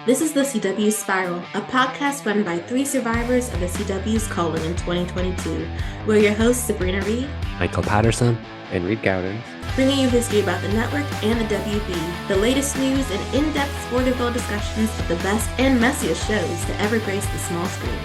This is the CW Spiral, a podcast run by three survivors of the CW's calling in 2022. We're your hosts, Sabrina Reed, Michael Patterson, and Reed Gaudens, bringing you history about the network and the WB, the latest news and in-depth Sporterville discussions of the best and messiest shows to ever grace the small screen.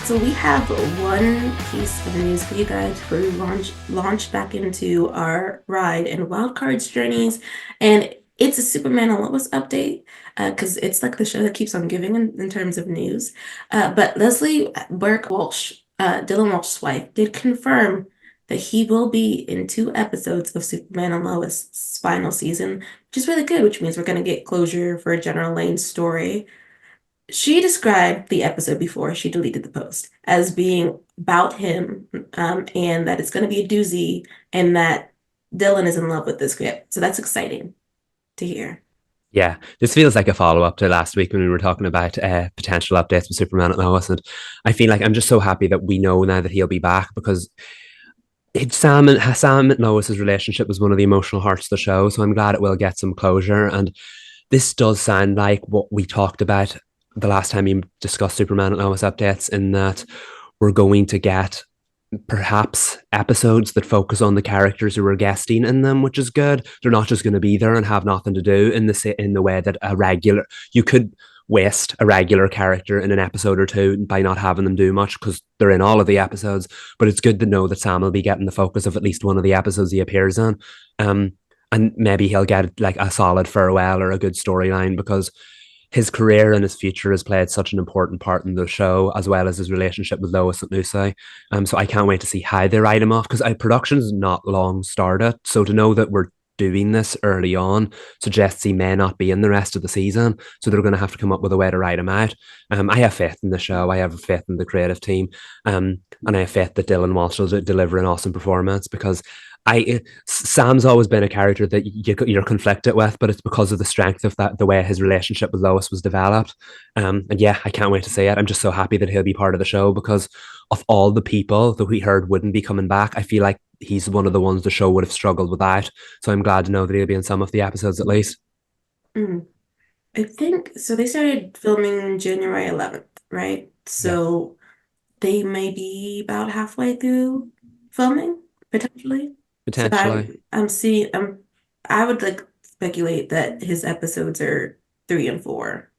So we have one piece of news for you guys before we launch back into our ride and wildcards journeys, and it's a Superman and Lois update because it's like the show that keeps on giving in terms of news. But Leslie Burke Walsh, Dylan Walsh's wife, did confirm that he will be in 2 episodes of Superman and Lois' final season, which is really good, which means we're going to get closure for General Lane's story. She described the episode before she deleted the post as being about him, and that it's going to be a doozy, and that Dylan is in love with the script. So that's exciting to hear. Yeah, this feels like a follow-up to last week when we were talking about potential updates with Superman and Lois, and I feel like I'm just so happy that we know now that he'll be back, because Sam and Lois's relationship was one of the emotional hearts of the show, so I'm glad it will get some closure. And this does sound like what we talked about the last time we discussed Superman and Lois updates, in that we're going to get perhaps episodes that focus on the characters who are guesting in them, which is good. They're not just going to be there and have nothing to do in the way that you could waste a regular character in an episode or two by not having them do much, because they're in all of the episodes. But it's good to know that Sam will be getting the focus of at least one of the episodes he appears in, and maybe he'll get like a solid farewell or a good storyline, because his career and his future has played such an important part in the show, as well as his relationship with Lois and Lucy. So I can't wait to see how they write him off, because production's not long started. So to know that we're doing this early on suggests he may not be in the rest of the season. So they're going to have to come up with a way to write him out. I have faith in the show. I have faith in the creative team. And I have faith that Dylan Walsh will deliver an awesome performance, because Sam's always been a character that you're conflicted with, but it's because of the strength of the way his relationship with Lois was developed. And yeah, I can't wait to see it. I'm just so happy that he'll be part of the show, because of all the people that we heard wouldn't be coming back, I feel like he's one of the ones the show would have struggled without. So I'm glad to know that he'll be in some of the episodes at least. I think so. They started filming January 11th, right? So they may be about halfway through filming, potentially. Potentially. So I would like speculate that his episodes are 3 and 4.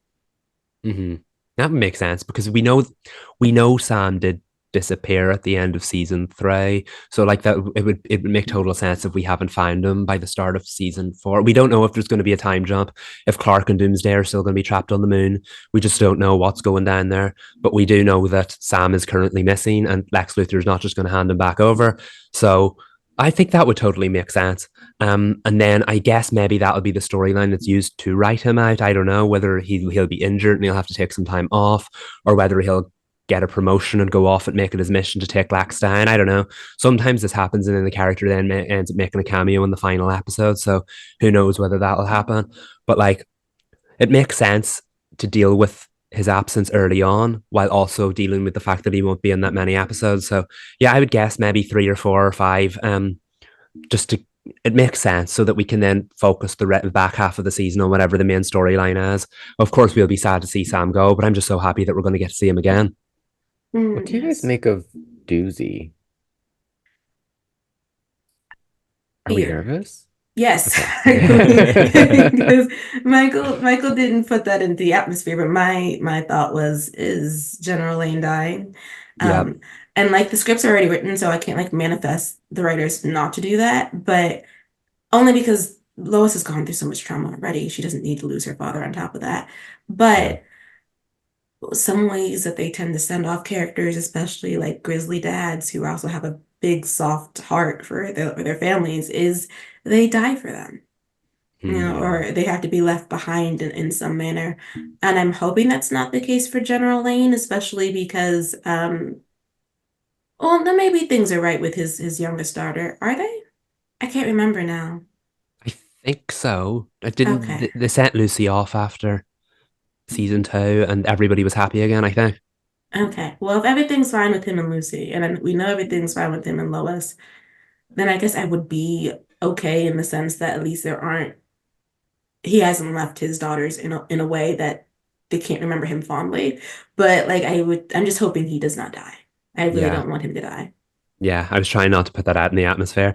Mm-hmm. That makes sense, because we know Sam did disappear at the end of season 3, so like that it would make total sense if we haven't found him by the start of season 4. We don't know if there's going to be a time jump, if Clark and Doomsday are still going to be trapped on the moon. We just don't know what's going down there, but we do know that Sam is currently missing, and Lex Luthor is not just going to hand him back over. So I think that would totally make sense. And then I guess maybe that'll be the storyline that's used to write him out. I don't know whether he'll be injured and he'll have to take some time off, or whether he'll get a promotion and go off and make it his mission to take Lex down. I don't know. Sometimes this happens, and then the character then ends up making a cameo in the final episode. So who knows whether that'll happen. But like, it makes sense to deal with his absence early on while also dealing with the fact that he won't be in that many episodes. So yeah, I would guess maybe 3 or 4 or 5, just to, it makes sense, so that we can then focus the back half of the season on whatever the main storyline is. Of course, we'll be sad to see Sam go, but I'm just so happy that we're going to get to see him again. What do you guys make of Doozy? Are we nervous? Yes, Okay. because Michael didn't put that into the atmosphere, but my thought is General Lane dying, Yep. and like the script's already written, so I can't like manifest the writers not to do that, but only because Lois has gone through so much trauma already. She doesn't need to lose her father on top of that. But some ways that they tend to send off characters, especially like grizzly dads who also have a big soft heart for their families, is they die for them, or they have to be left behind in some manner. And I'm hoping that's not the case for General Lane, especially because well, then maybe things are right with his youngest daughter. Are they? I can't remember now. I think so. I didn't. Okay. They sent Lucy off after season 2, and everybody was happy again, I think. Okay. Well, if everything's fine with him and Lucy, and then we know everything's fine with him and Lois, then I guess I would be okay in the sense that at least there aren't he hasn't left his daughters in a way that they can't remember him fondly. But like I'm just hoping he does not die. I really Yeah. don't want him to die. Yeah, I was trying not to put that out in the atmosphere.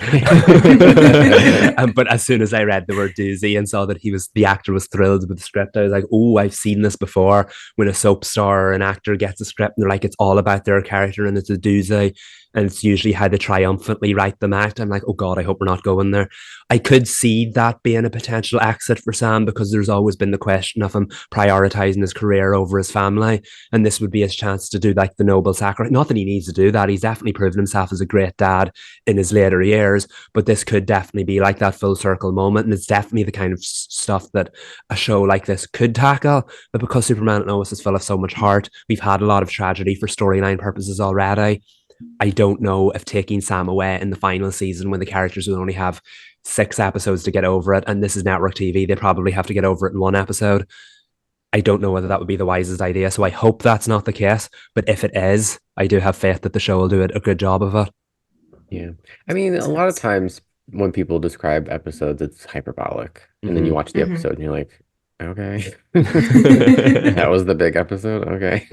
But as soon as I read the word doozy and saw that the actor was thrilled with the script, I was like, oh, I've seen this before when a soap star or an actor gets a script and they're like, it's all about their character and it's a doozy. And it's usually how they triumphantly write them out. I'm like, oh God, I hope we're not going there. I could see that being a potential exit for Sam because there's always been the question of him prioritizing his career over his family. And this would be his chance to do like the noble sacrifice. Not that he needs to do that. He's definitely proven himself as a great dad in his later years, but this could definitely be like that full circle moment. And it's definitely the kind of stuff that a show like this could tackle. But because Superman Lois is full of so much heart, we've had a lot of tragedy for storyline purposes already. I don't know if taking Sam away in the final season when the characters will only have 6 episodes to get over it, and this is network TV, they probably have to get over it in 1 episode. I don't know whether that would be the wisest idea. So I hope that's not the case. But if it is, I do have faith that the show will do a good job of it. Yeah. I mean, a lot of times when people describe episodes, it's hyperbolic. And then you watch the episode and you're like, okay. That was the big episode. Okay.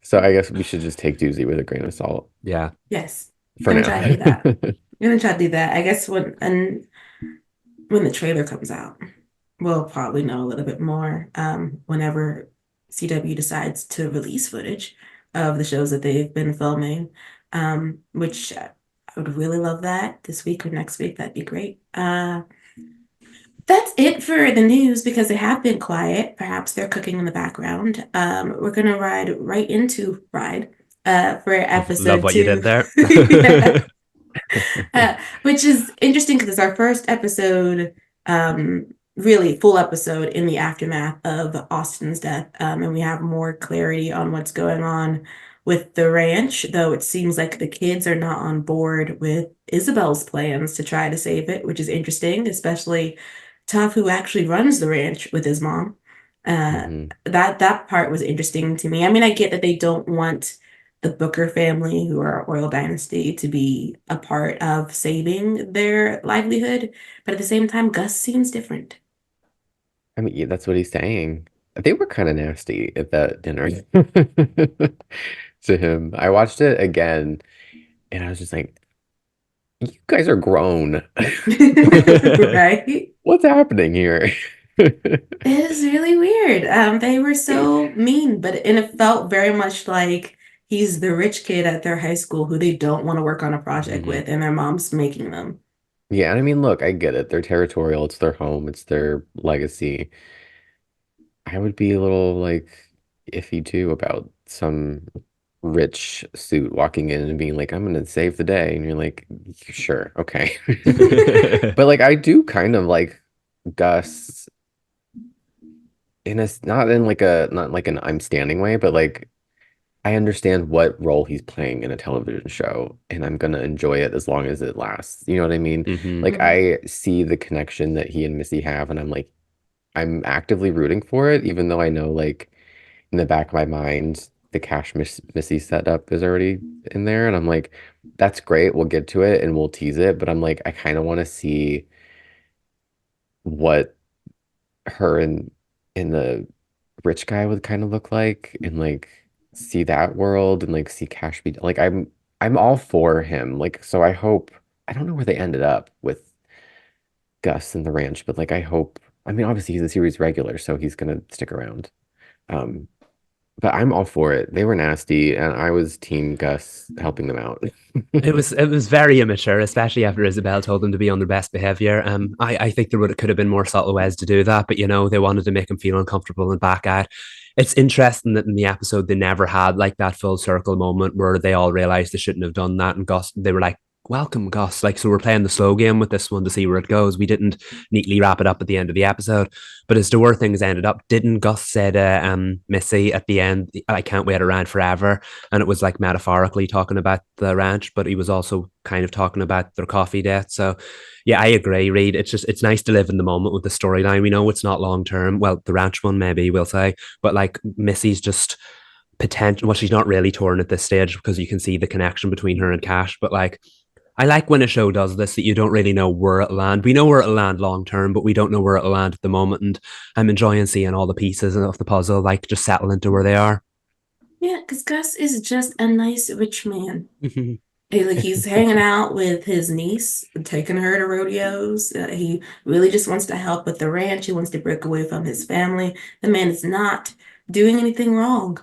So I guess we should just take doozy with a grain of salt. Yeah. Yes. For I'm now. gonna try to do that. I'm gonna try to do that. I guess when the trailer comes out, we'll probably know a little bit more whenever CW decides to release footage of the shows that they've been filming, which I would really love that this week or next week. That'd be great. That's it for the news because they have been quiet. Perhaps they're cooking in the background. We're gonna ride right into Ride for episode 2. Love what you did there. Which is interesting because it's our first episode, really full episode in the aftermath of Austin's death. And we have more clarity on what's going on with the ranch, though it seems like the kids are not on board with Isabel's plans to try to save it, which is interesting, especially Tuff, who actually runs the ranch with his mom. That part was interesting to me. I mean, I get that they don't want the Booker family, who are Royal Dynasty, to be a part of saving their livelihood, but at the same time, Gus seems different. I mean, yeah, that's what he's saying. They were kind of nasty at that dinner to him. I watched it again and I was just like, you guys are grown. Right? What's happening here? It is really weird. They were so mean, and it felt very much like he's the rich kid at their high school who they don't want to work on a project with, and their mom's making them. Yeah, and I mean, look, I get it. They're territorial. It's their home. It's their legacy. I would be a little like iffy too about some rich suit walking in and being like, I'm gonna save the day. And you're like, sure, okay. But like I do kind of like Gus in a not like an I'm standing way, but like I understand what role he's playing in a television show and I'm gonna enjoy it as long as it lasts. You know what I mean? Like I see the connection that he and Missy have and I'm like, I'm actively rooting for it, even though I know like in the back of my mind the Missy setup is already in there and I'm like, that's great, we'll get to it and we'll tease it, but I'm like, I kind of want to see what her and the rich guy would kind of look like and like see that world and like see Cash be like I'm all for him. Like so I don't know where they ended up with Gus and the ranch, but like I mean obviously he's a series regular, so he's gonna stick around. But I'm all for it. They were nasty and I was team Gus helping them out. It was very immature, especially after Isabel told them to be on their best behavior. I think could have been more subtle ways to do that, but they wanted to make him feel uncomfortable and back out. It's interesting that in the episode they never had like that full circle moment where they all realized they shouldn't have done that, and Gus, they were like, welcome Gus, like, so we're playing the slow game with this one to see where it goes. We didn't neatly wrap it up at the end of the episode, but as to where things ended up, didn't Gus say to Missy at the end, I can't wait around forever, and it was like metaphorically talking about the ranch, but he was also kind of talking about their coffee date. So yeah, I agree, Reed. It's nice to live in the moment with the storyline. We know it's not long term, well, the ranch one maybe we'll say, but like Missy's just potential, well, she's not really torn at this stage because you can see the connection between her and Cash, but like I like when a show does this that you don't really know where it'll land. We know where it'll land long term, but we don't know where it'll land at the moment. And I'm enjoying seeing all the pieces of the puzzle like just settle into where they are. Yeah, because Gus is just a nice rich man. Like he's hanging out with his niece, taking her to rodeos. He really just wants to help with the ranch. He wants to break away from his family. The man is not doing anything wrong.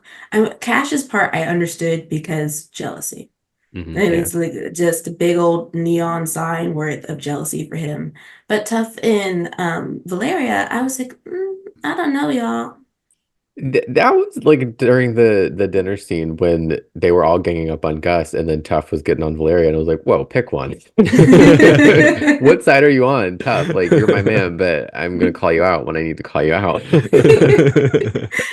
Cash's part I understood because jealousy. And Yeah. it's like just a big old neon sign worth of jealousy for him. But Tough in Valeria, I was like, I don't know, y'all. That was like during the dinner scene when they were all ganging up on Gus and then Tough was getting on Valeria and I was like, whoa, pick one. What side are you on? Tough, like you're my man, but I'm gonna call you out when I need to call you out.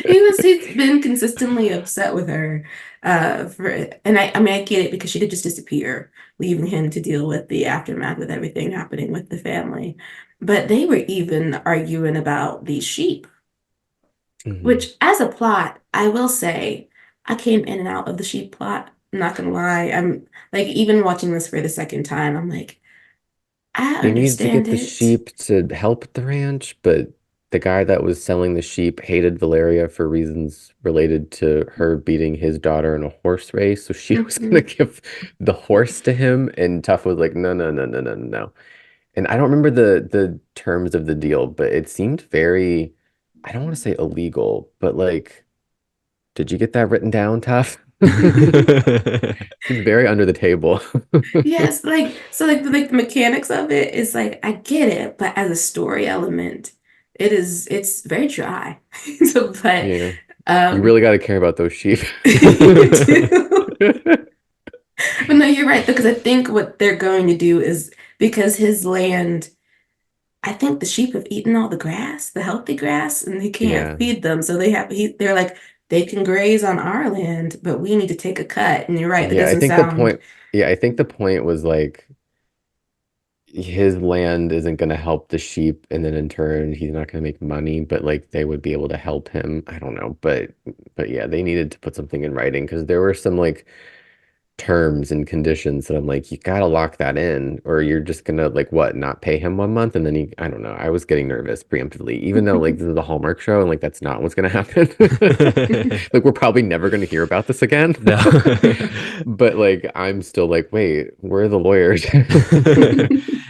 He's been consistently upset with her for and I mean I get it because she did just disappear, leaving him to deal with the aftermath with everything happening with the family. But they were even arguing about these sheep. Mhm. Which, as a plot, I will say, I came in and out of the sheep plot. I'm not gonna lie. I'm like, even watching this for the second time, I'm like, I They needed to understand get the it. sheep to help at the ranch, but the guy that was selling the sheep hated Valeria for reasons related to her beating his daughter in a horse race. So she was gonna Mhm. give the horse to him, and Tough was like, no, no, no, no, no, no, no. And I don't remember the terms of the deal, but it seemed very, I don't want to say illegal, but like, did you get that written down, Tough? Seemed very under the table. Yes, like so, like the mechanics of it is like I get it, but as a story element, it's very dry. So, but Yeah, you um, really got to care about those sheep. you do. But no, you're right because I think what they're going to do is because his land. I think the sheep have eaten all the grass, the healthy grass, and he can't Yeah. feed them. So they're like, they can graze on our land, but we need to take a cut. And you're right, that Yeah, I doesn't think the sound. point, yeah, I think the point was like his land isn't going to help the sheep, and then in turn, he's not going to make money, but like they would be able to help him. I don't know, but yeah, they needed to put something in writing because there were some like terms and conditions that I'm like, you gotta lock that in, or you're just gonna like what, not pay him 1 month and then he, I don't know. I was getting nervous preemptively, even though like this is the Hallmark show and like that's not what's gonna happen. Like we're probably never gonna hear about this again. No. But like I'm still like, wait, where are the lawyers?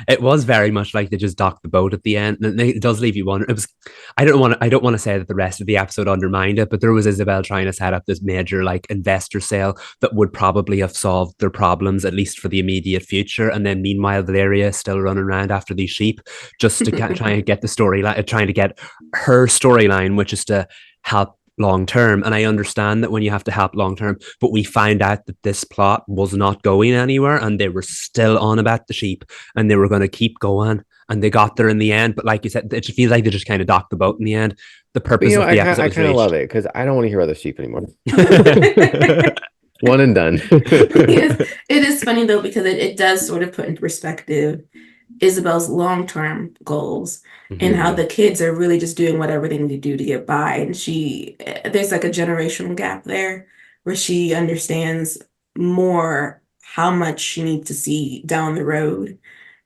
It was very much like they just docked the boat at the end, and it does leave you wondering. It was, I don't want to say that the rest of the episode undermined it, but there was Isabel trying to set up this major like investor sale that would probably have solved their problems at least for the immediate future, and then meanwhile Valeria is still running around after these sheep just to try and get the storyline, trying to get her storyline, which is to help long term. And I understand that when you have to help long term, but we find out that this plot was not going anywhere and they were still on about the sheep and they were going to keep going and they got there in the end. But like you said, it just feels like they just kind of docked the boat in the end. The But purpose of the episode I was kind of love reached. it because I don't want to hear about the sheep anymore. One and done. Yes, it is funny though because it does sort of put into perspective Isabel's long-term goals and how Mhm. the kids are really just doing whatever they need to do to get by. And there's like a generational gap there where she understands more how much she needs to see down the road,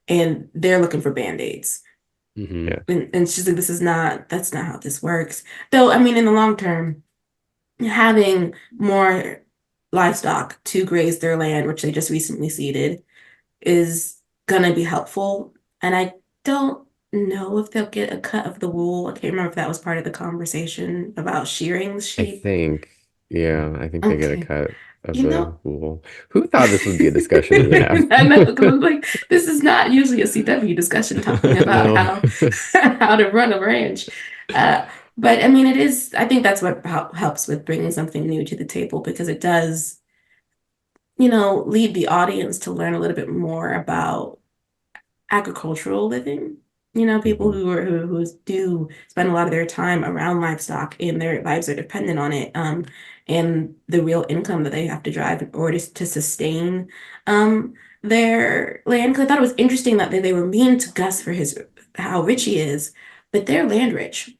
and they're looking for band-aids. Yeah. And she's like, that's not how this works. Though, I mean, in the long term, having more livestock to graze their land, which they just recently seeded, is gonna be helpful. And I don't know if they'll get a cut of the wool. I can't remember if that was part of the conversation about shearing the I sheep. think, yeah, I think they get a Okay. cut of You the know, wool. Who thought this would be a discussion we would have? I know, because I'm like, this is not usually a CW discussion talking about No. how how to run a ranch. Uh, but I mean, it is, I think that's what helps with bringing something new to the table because it does, lead the audience to learn a little bit more about agricultural living. People Mhm. who do spend a lot of their time around livestock and their lives are dependent on it, and the real income that they have to drive in order to sustain um, their land. Because I thought it was interesting that they were mean to Gus for his how rich he is, but they're land rich.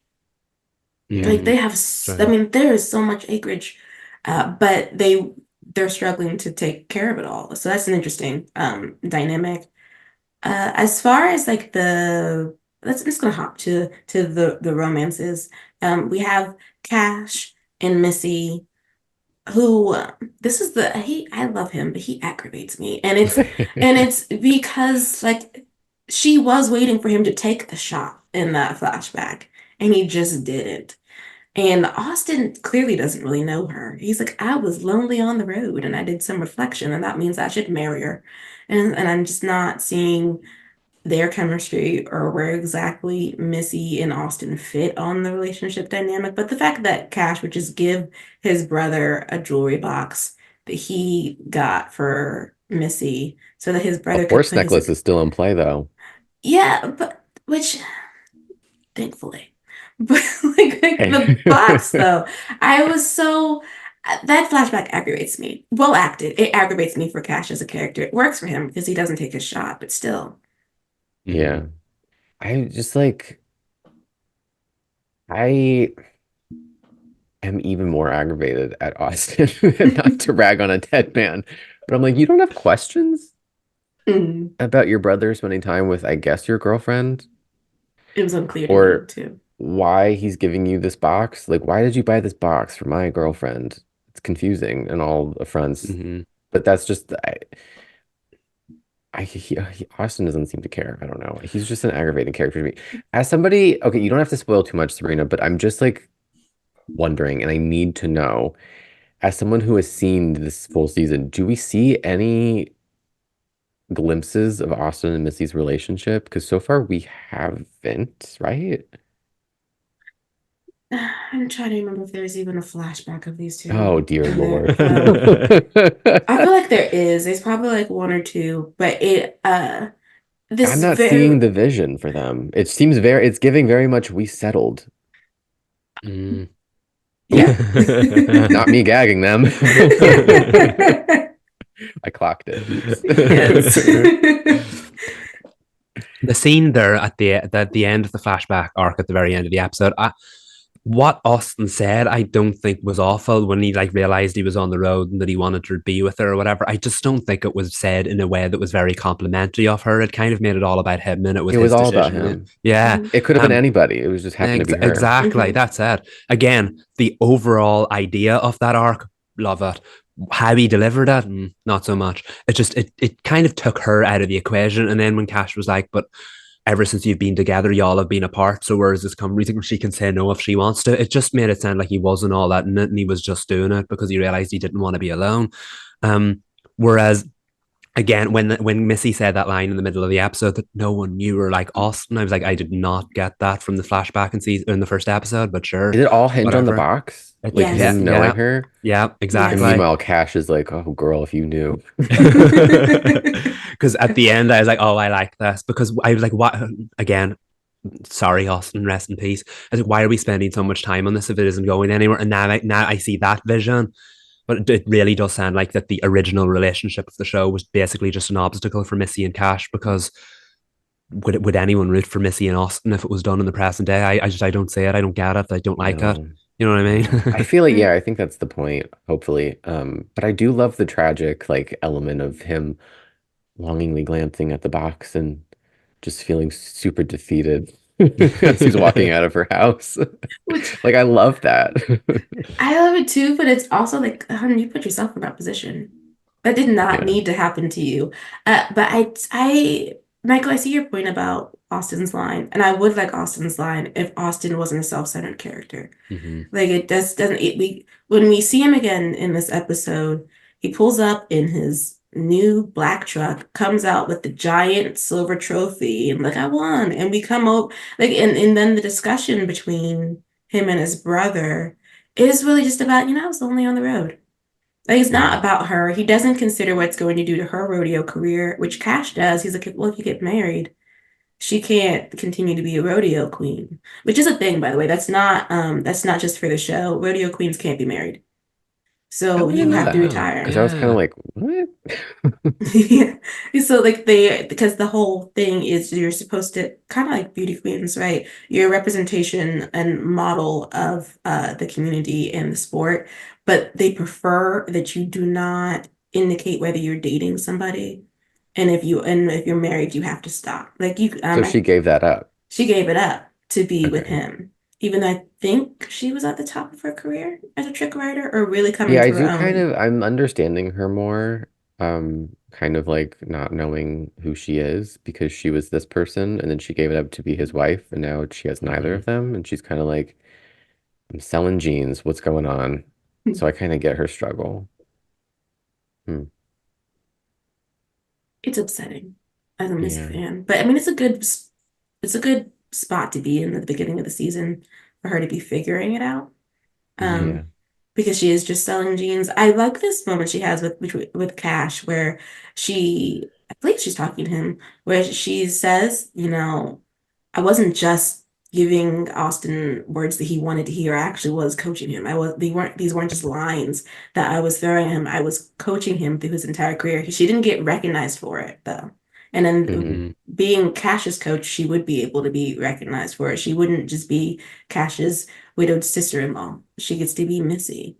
Yeah. Like Mm, they have, I right. mean, there is so much acreage, but they they're struggling to take care of it all. So that's an interesting dynamic. As far as like I'm just gonna hop to the romances. We have Cash and Missy, who this is the he I love him, but he aggravates me, and it's because like she was waiting for him to take the shot in that flashback, and he just didn't. And Austin clearly doesn't really know her. He's like, I was lonely on the road and I did some reflection, and that means I should marry her. And I'm just not seeing their chemistry or where exactly Missy and Austin fit on the relationship dynamic. But the fact that Cash would just give his brother a jewelry box that he got for Missy so that his A brother could horse put his, necklace is still in play, though. yeah, but which thankfully. But like the box though, I was so that flashback aggravates me. Well acted. It aggravates me for Cash as a character. It works for him because he doesn't take his shot, but still. Yeah. I just like, I am even more aggravated at Austin, and not to rag on a dead man, but I'm like, you don't have questions Mm. about your brother spending time with, I guess, your girlfriend, It was unclear to me or too. why he's giving you this box. Like, why did you buy this box for my girlfriend? It's confusing and all the fronts, Mhm. but that's just, Austin doesn't seem to care. I don't know. He's just an aggravating character to me. As somebody, okay, you don't have to spoil too much, Sabrina, but I'm just like wondering, and I need to know, as someone who has seen this full season, do we see any glimpses of Austin and Missy's relationship? Because so far we haven't, right? I'm trying to remember if there's even a flashback of these Oh, two dear in there. Lord. I feel like there is. There's probably like one or two, but I'm this not very seeing the vision for them. It seems it's giving very much we settled. Mm. yeah. Not me gagging them. I clocked it. Oops. Yes. The scene there at the end of the flashback arc at the very end of the episode, what Austin said, I don't think was awful when he like realized he was on the road and that he wanted to be with her or whatever. I just don't think it was said in a way that was very complimentary of her. It kind of made it all about him, and it was It was his all about decision. him. Yeah. Mhm. It could have been Um, anybody. It was just happened to be her. exactly. Mhm. That's it. Again, the overall idea of that arc, love it. How he delivered it, not so much. It kind of took her out of the equation. And then when Cash was like, but ever since you've been together, y'all have been apart. So where does this come? You think she can say no if she wants to? It just made it sound like he wasn't all that in it, and he was just doing it because he realized he didn't want to be alone. Whereas again, when Missy said that line in the middle of the episode that no one knew her like Austin, I was like, I did not get that from the flashback in the first episode, but sure, Did it all hinge on the whatever. box? Like Yeah, Yes. him knowing yeah, her? yeah, And Yes. exactly. meanwhile, Cash is like, oh, girl, if you knew. Because at the end, I was like, oh, I like this because I was like, what? Again, sorry, Austin, rest in peace. I was like, why are we spending so much time on this if it isn't going anywhere? And now I see that vision. But it really does sound like that the original relationship of the show was basically just an obstacle for Missy and Cash because would anyone root for Missy and Austin if it was done in the present day? I don't see it. I don't get it. I don't like it. No. You know what I No. I mean? feel like, yeah, I think that's the point, hopefully. But I do love the tragic like element of him longingly glancing at the box and just feeling super defeated as he's walking out of her house. Which Like I love that. I love it too, but it's also like, honey, you put yourself in that position. That did not Yeah. need to happen to you. But Michael, I see your point about Austin's line, and I would like Austin's line if Austin wasn't a self-centered character. Mm-hmm. Like it just doesn't. We when we see him again in this episode, he pulls up in his new black truck, comes out with the giant silver trophy, and like I won. And we come over like, and then the discussion between him and his brother is really just about, I was only on the road. Like it's Yeah. not about her. He doesn't consider what it's going to do to her rodeo career, which Cash does. He's like, well, if you get married, she can't continue to be a rodeo queen, which is a thing, by the way. That's not just for the show. Rodeo queens can't be married. Oh, So I you didn't know have to that. Oh, retire. Because I was kind of yeah. like, what? Yeah. So like they because the whole thing is you're supposed to kind of like beauty queens, right? You're a representation and model of the community and the sport, but they prefer that you do not indicate whether you're dating somebody. And if you're married, you have to stop. Like you So I, she gave that up. she gave it up to be with Okay. him. Even though I think she was at the top of her career as a trick writer or really coming Yeah, I to her do kind own. of, I'm understanding her more, kind of like not knowing who she is because she was this person and then she gave it up to be his wife and now she has neither Hmm. of them and she's kind of like, I'm selling jeans, what's going on? So I kind of get her struggle. Hmm. It's upsetting as a Missy Yeah. fan, but I mean, it's a good spot to be in at the beginning of the season for her to be figuring it out. Yeah. Um, because she is just selling jeans. I like this moment she has with Cash where I believe she's talking to him, where she says, you know, I wasn't just giving Austin words that he wanted to hear. I actually was coaching him. These weren't just lines that I was throwing him. I was coaching him through his entire career. She didn't get recognized for it though. And then Hmm. Hmm. being Cash's coach, she would be able to be recognized for it. She wouldn't just be Cash's widowed sister-in-law. She gets to be Missy,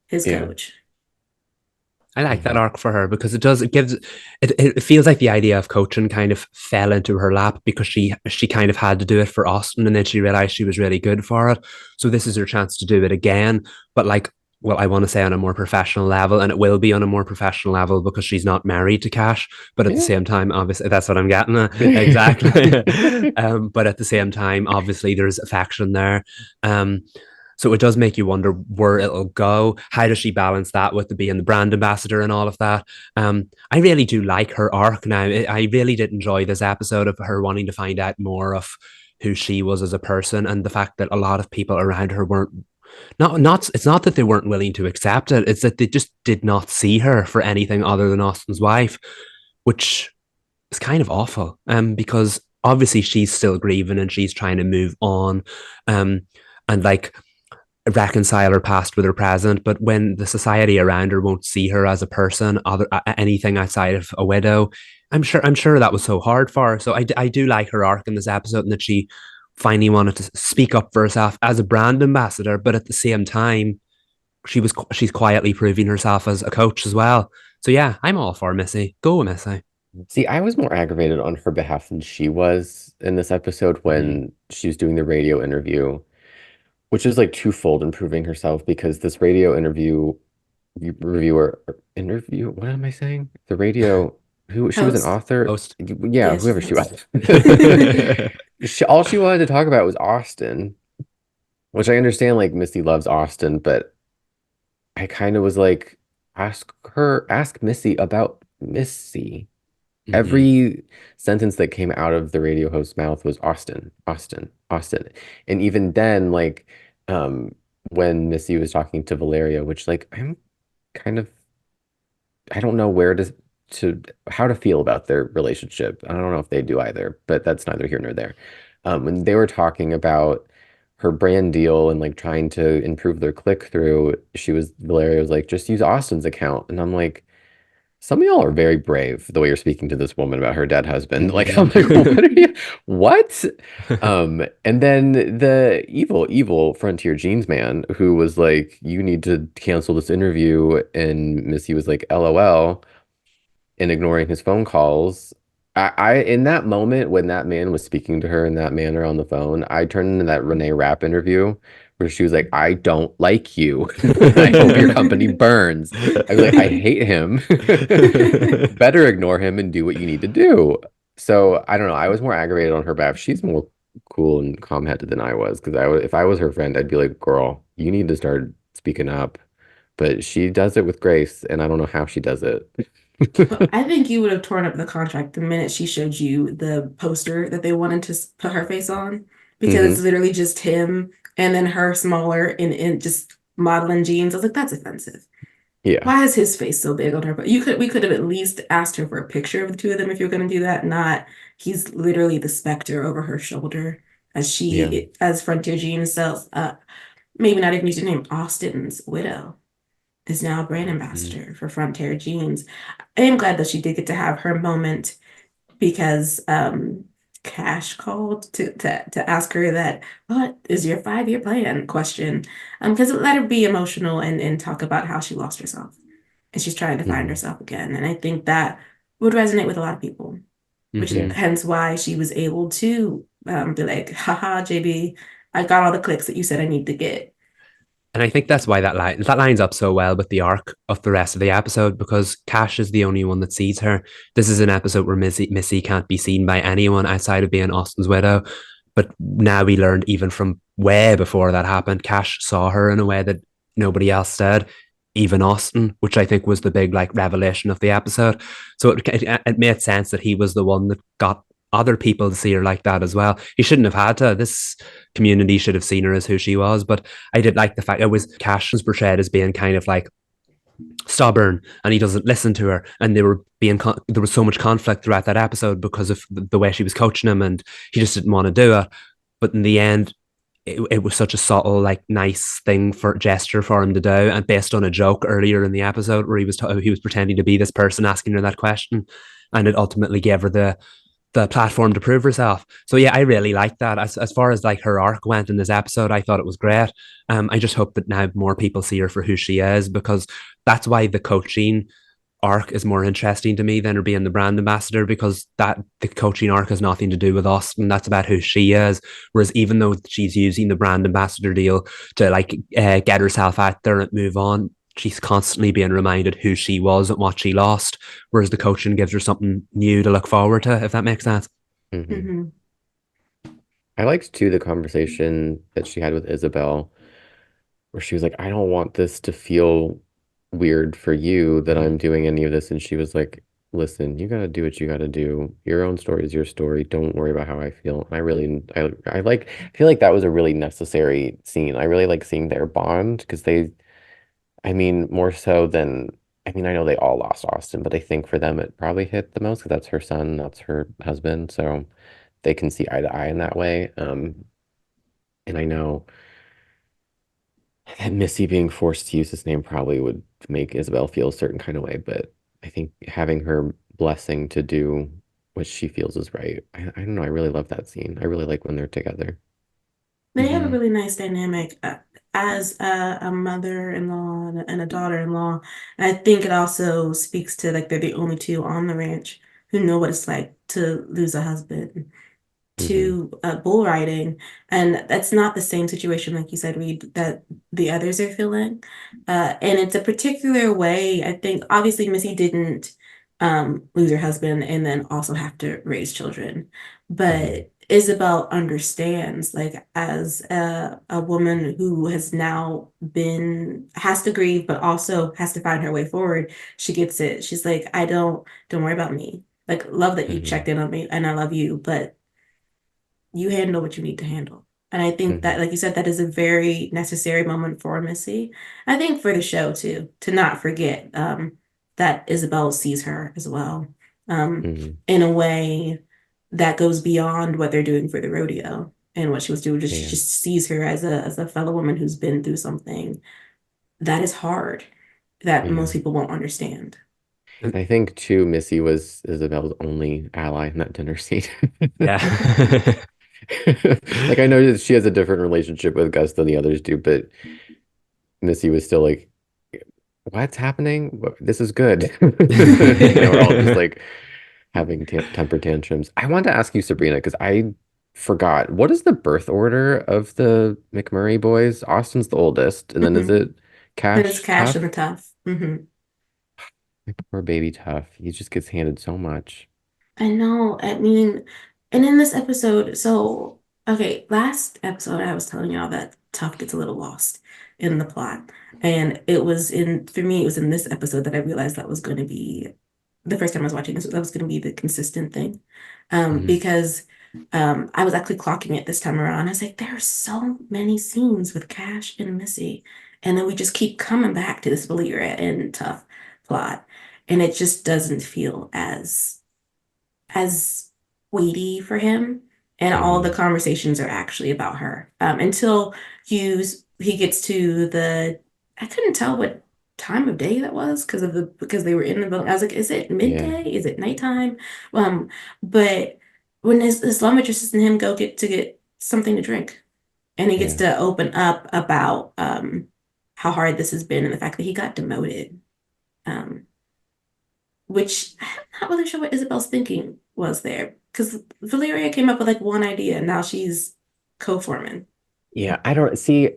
his Yeah. coach. I like that Hmm. arc for her because it gives it feels like the idea of coaching kind of fell into her lap because she kind of had to do it for Austin and then she realized she was really good for it. So this is her chance to do it again. But like, well, I want to say on a more professional level, and it will be on a more professional level because she's not married to Cash. But at the Yeah. same time, obviously, that's what I'm getting at. Exactly. But at the same time, obviously, there's affection there. Um, so it does make you wonder where it'll go. How does she balance that with the being the brand ambassador and all of that? I really do like her arc now. I really did enjoy this episode of her wanting to find out more of who she was as a person and the fact that a lot of people around her weren't not it's not that they weren't willing to accept it, it's that they just did not see her for anything other than Austin's wife, which is kind of awful. Because obviously she's still grieving and she's trying to move on. Um and like reconcile her past with her present, but when the society around her won't see her as a person, other anything outside of a widow, I'm sure that was so hard for her. So I do like her arc in this episode and that she finally wanted to speak up for herself as a brand ambassador, but at the same time, she's quietly proving herself as a coach as well. So yeah, I'm all for Missy. Go Missy. See, I was more aggravated on her behalf than she was in this episode Mm-hmm. when she was doing the radio interview, which is like twofold improving herself because this radio interview, what am I saying? The radio, who she was an Host. author. Host. Yeah, Yeah, she's whoever a she host. was. All she wanted to talk about was Austin, which I understand like Misty loves Austin, but I kind of was like, ask Missy about Missy. Mm-hmm. Every sentence that came out of the radio host's mouth was Austin, Austin, Austin. And even then, like, um, when Missy was talking to Valeria, which like I'm kind of I don't know where to how to feel about their relationship. I don't know if they do either, but that's neither here nor there. When they were talking about her brand deal and like trying to improve their click through, Valeria was like, just use Austin's account. And I'm like, some of y'all are very brave the way you're speaking to this woman about her dead husband. Like, I'm like, what are you? What? And then the evil Frontier Jeans man who was like, you need to cancel this interview. And Missy was like, LOL, and ignoring his phone calls. In that moment when that man was speaking to her in that manner on the phone, I turned into that Renee Rapp interview where she was like, I don't like you. I hope your company burns. I was like, I hate him. Better ignore him and do what you need to do. So I don't know. I was more aggravated on her behalf. She's more cool and calm-headed than I was because if I was her friend, I'd be like, girl, you need to start speaking up. But she does it with grace, and I don't know how she does it. Well, I think you would have torn up the contract the minute she showed you the poster that they wanted to put her face on, because it's Hmm. literally just him and then her smaller in just modeling jeans. I was like, that's offensive. Yeah, Why is his face so big on her? But we could have at least asked her for a picture of the two of them if you're going to do that. Not he's literally the specter over her shoulder yeah. as Frontier Jeans sells. Maybe not even using the name Austin's widow. is now a brand Mhm. ambassador for Frontier Jeans. I am glad that she did get to have her moment because Cash called to ask her that what is your 5-year plan question, because it let her be emotional and talk about how she lost herself and she's trying to find Mhm. herself again. And I think that would resonate with a lot of people, which Hmm. Yeah. hence why she was able to be like, haha, JB, I got all the clicks that you said I need to get. And I think that's why that lines up so well with the arc of the rest of the episode, because Cash is the only one that sees her. This is an episode where Missy can't be seen by anyone outside of being Austin's widow. But now we learned, even from way before that happened, Cash saw her in a way that nobody else did, even Austin, which I think was the big like revelation of the episode. So it made sense that he was the one that got other people to see her like that as well. He shouldn't have had to. This community should have seen her as who she was. But I did like the fact it was Cash was portrayed as being kind of like stubborn, and he doesn't listen to her, and there was so much conflict throughout that episode because of the way she was coaching him, and he just didn't want to do it. But in the end, it was such a subtle, like, nice thing for gesture for him to do, and based on a joke earlier in the episode where he was pretending to be this person asking her that question, and it ultimately gave her the platform to prove herself. So yeah, I really like that. As far as like her arc went in this episode, I thought it was great. I just hope that now more people see her for who she is, because that's why the coaching arc is more interesting to me than her being the brand ambassador, because that the coaching arc has nothing to do with us, and that's about who she is. Whereas even though she's using the brand ambassador deal to like get herself out there and move on, she's constantly being reminded who she was and what she lost. Whereas the coaching gives her something new to look forward to, if that makes sense. Mhm. Hmm. I liked too the conversation that she had with Isabel, where she was like, I don't want this to feel weird for you that I'm doing any of this. And she was like, listen, you gotta do what you gotta do. Your own story is your story. Don't worry about how I feel. I feel like that was a really necessary scene. I really like seeing their bond because I mean, more so than, I mean, I know they all lost Austin, but I think for them it probably hit the most because that's her son, that's her husband. So they can see eye to eye in that way. And I know that Missy being forced to use his name probably would make Isabel feel a certain kind of way, but I think having her blessing to do what she feels is right. I don't know. I really love that scene. I really like when they're together. They have a Mm-hmm. really nice dynamic as a mother-in-law and a daughter-in-law. And I think it also speaks to like they're the only two on the ranch who know what it's like to lose a husband Hmm. to bull riding. And that's not the same situation, like you said, Reed, that the others are feeling. And it's a particular way, I think, obviously, Missy didn't lose her husband and then also have to raise children. Hmm. But Isabel understands, like, as a woman who has now has to grieve, but also has to find her way forward. She gets it. She's like, don't worry about me. Like, love that you Hmm. checked in on me and I love you, but you handle what you need to handle. And I think that, Hmm. like you said, that is a very necessary moment for Missy. I think for the show too, to not forget that Isabel sees her as well, Hmm. in a way that goes beyond what they're doing for the rodeo and what she was doing. Just she Yeah. just sees her as a fellow woman who's been through something that is hard that Yeah. most people won't understand. I think too, Missy was Isabel's only ally in that dinner scene. Yeah. Like I know that she has a different relationship with Gus than the others do, but Missy was still like, what's happening? This is good. We're all just like having temper tantrums. I wanted to ask you, Sabrina, because I forgot. What is the birth order of the McMurray boys? Austin's the oldest, and then is Mhm. it And it's Cash Cash and the Tough? Tough. My poor baby Tough. He just gets handed so much. I know. I mean, and in this episode, so okay, last episode I was telling y'all that Tough gets a little lost in the plot. And it was in for me, it was in this episode that I realized that was going to be the first time I was watching this, that was going to be the consistent thing. Hmm. Because I was actually clocking it this time around. I was like, there are so many scenes with Cash and Missy, and then we just keep coming back to this Believer and Tough plot, and it just doesn't feel as weighty for him. And all the Hmm. conversations are actually about her. Until he gets to the, I couldn't tell what time of day that was because they were in the building. I was like, is it Yeah. midday? Is it nighttime? Um, but when his law matrix and him go get something to drink, and he gets Yeah. to open up about how hard this has been and the fact that he got demoted. Um, which I'm not really sure what Isabel's thinking was there. Because Valeria came up with like one idea, and now she's co-foreman. Yeah, I don't see.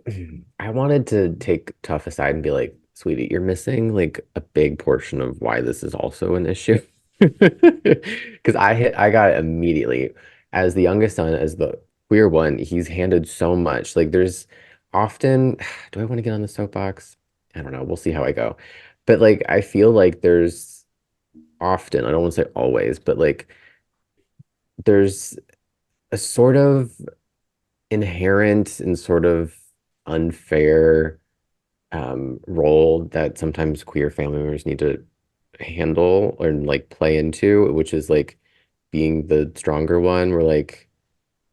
I wanted to take Tough aside and be like, sweetie, you're missing like a big portion of why this is also an issue. Because I got it immediately. As the youngest son, as the queer one, he's handed so much. Like, there's often, do I want to get on the soapbox? I don't know. We'll see how I go. But like, I feel like there's often, I don't want to say always, but like, there's a sort of inherent and sort of unfair role that sometimes queer family members need to handle or like play into, which is like being the stronger one, or like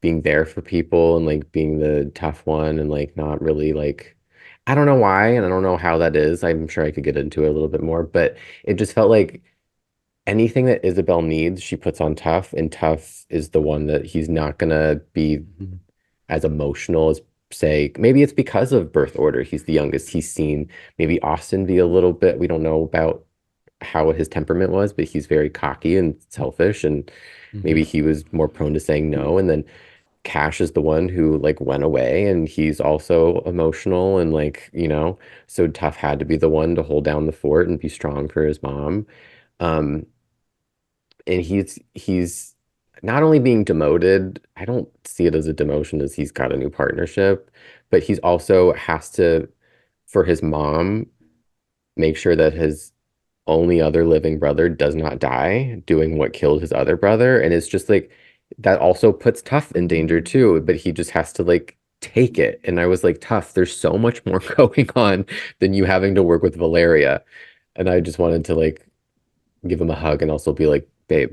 being there for people and like being the tough one and like not really like I don't know why and I don't know how that is. I'm sure I could get into it a little bit more, but it just felt like anything that Isabel needs, she puts on Tough, and Tough is the one that he's not gonna be as emotional as say maybe it's because of birth order. He's the youngest. He's seen maybe Austin be a little bit, we don't know about how his temperament was, but he's very cocky and selfish, and maybe Mhm. he was more prone to saying no. And then Cash is the one who like went away and he's also emotional and like, so Tough had to be the one to hold down the fort and be strong for his mom. Um, and he's not only being demoted, I don't see it as a demotion as he's got a new partnership, but he's also has to, for his mom, make sure that his only other living brother does not die doing what killed his other brother. And it's just like that also puts Tough in danger too, but he just has to like take it. And I was like, Tough, there's so much more going on than you having to work with Valeria. And I just wanted to like give him a hug and also be like, babe,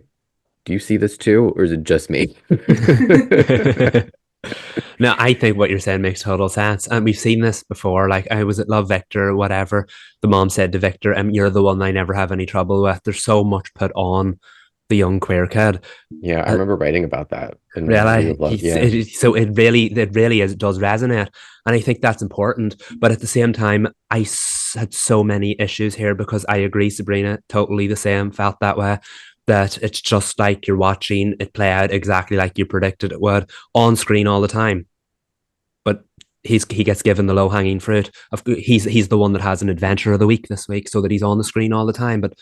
do you see this too, or is it just me? No, I think what you're saying makes total sense. And we've seen this before. Like, I was at Love Victor, whatever. The mom said to Victor, you're the one I never have any trouble with. There's so much put on the young queer kid. Yeah, I Uh, remember writing about that in Review really, of Love. Yeah. so it really does resonate. And I think that's important. But at the same time, had so many issues here because I agree, Sabrina, totally the same, felt that way. That it's just like you're watching it play out exactly like you predicted it would on screen all the time, but he gets given the low hanging fruit. He's the one that has an adventure of the week this week, so that he's on the screen all the time. But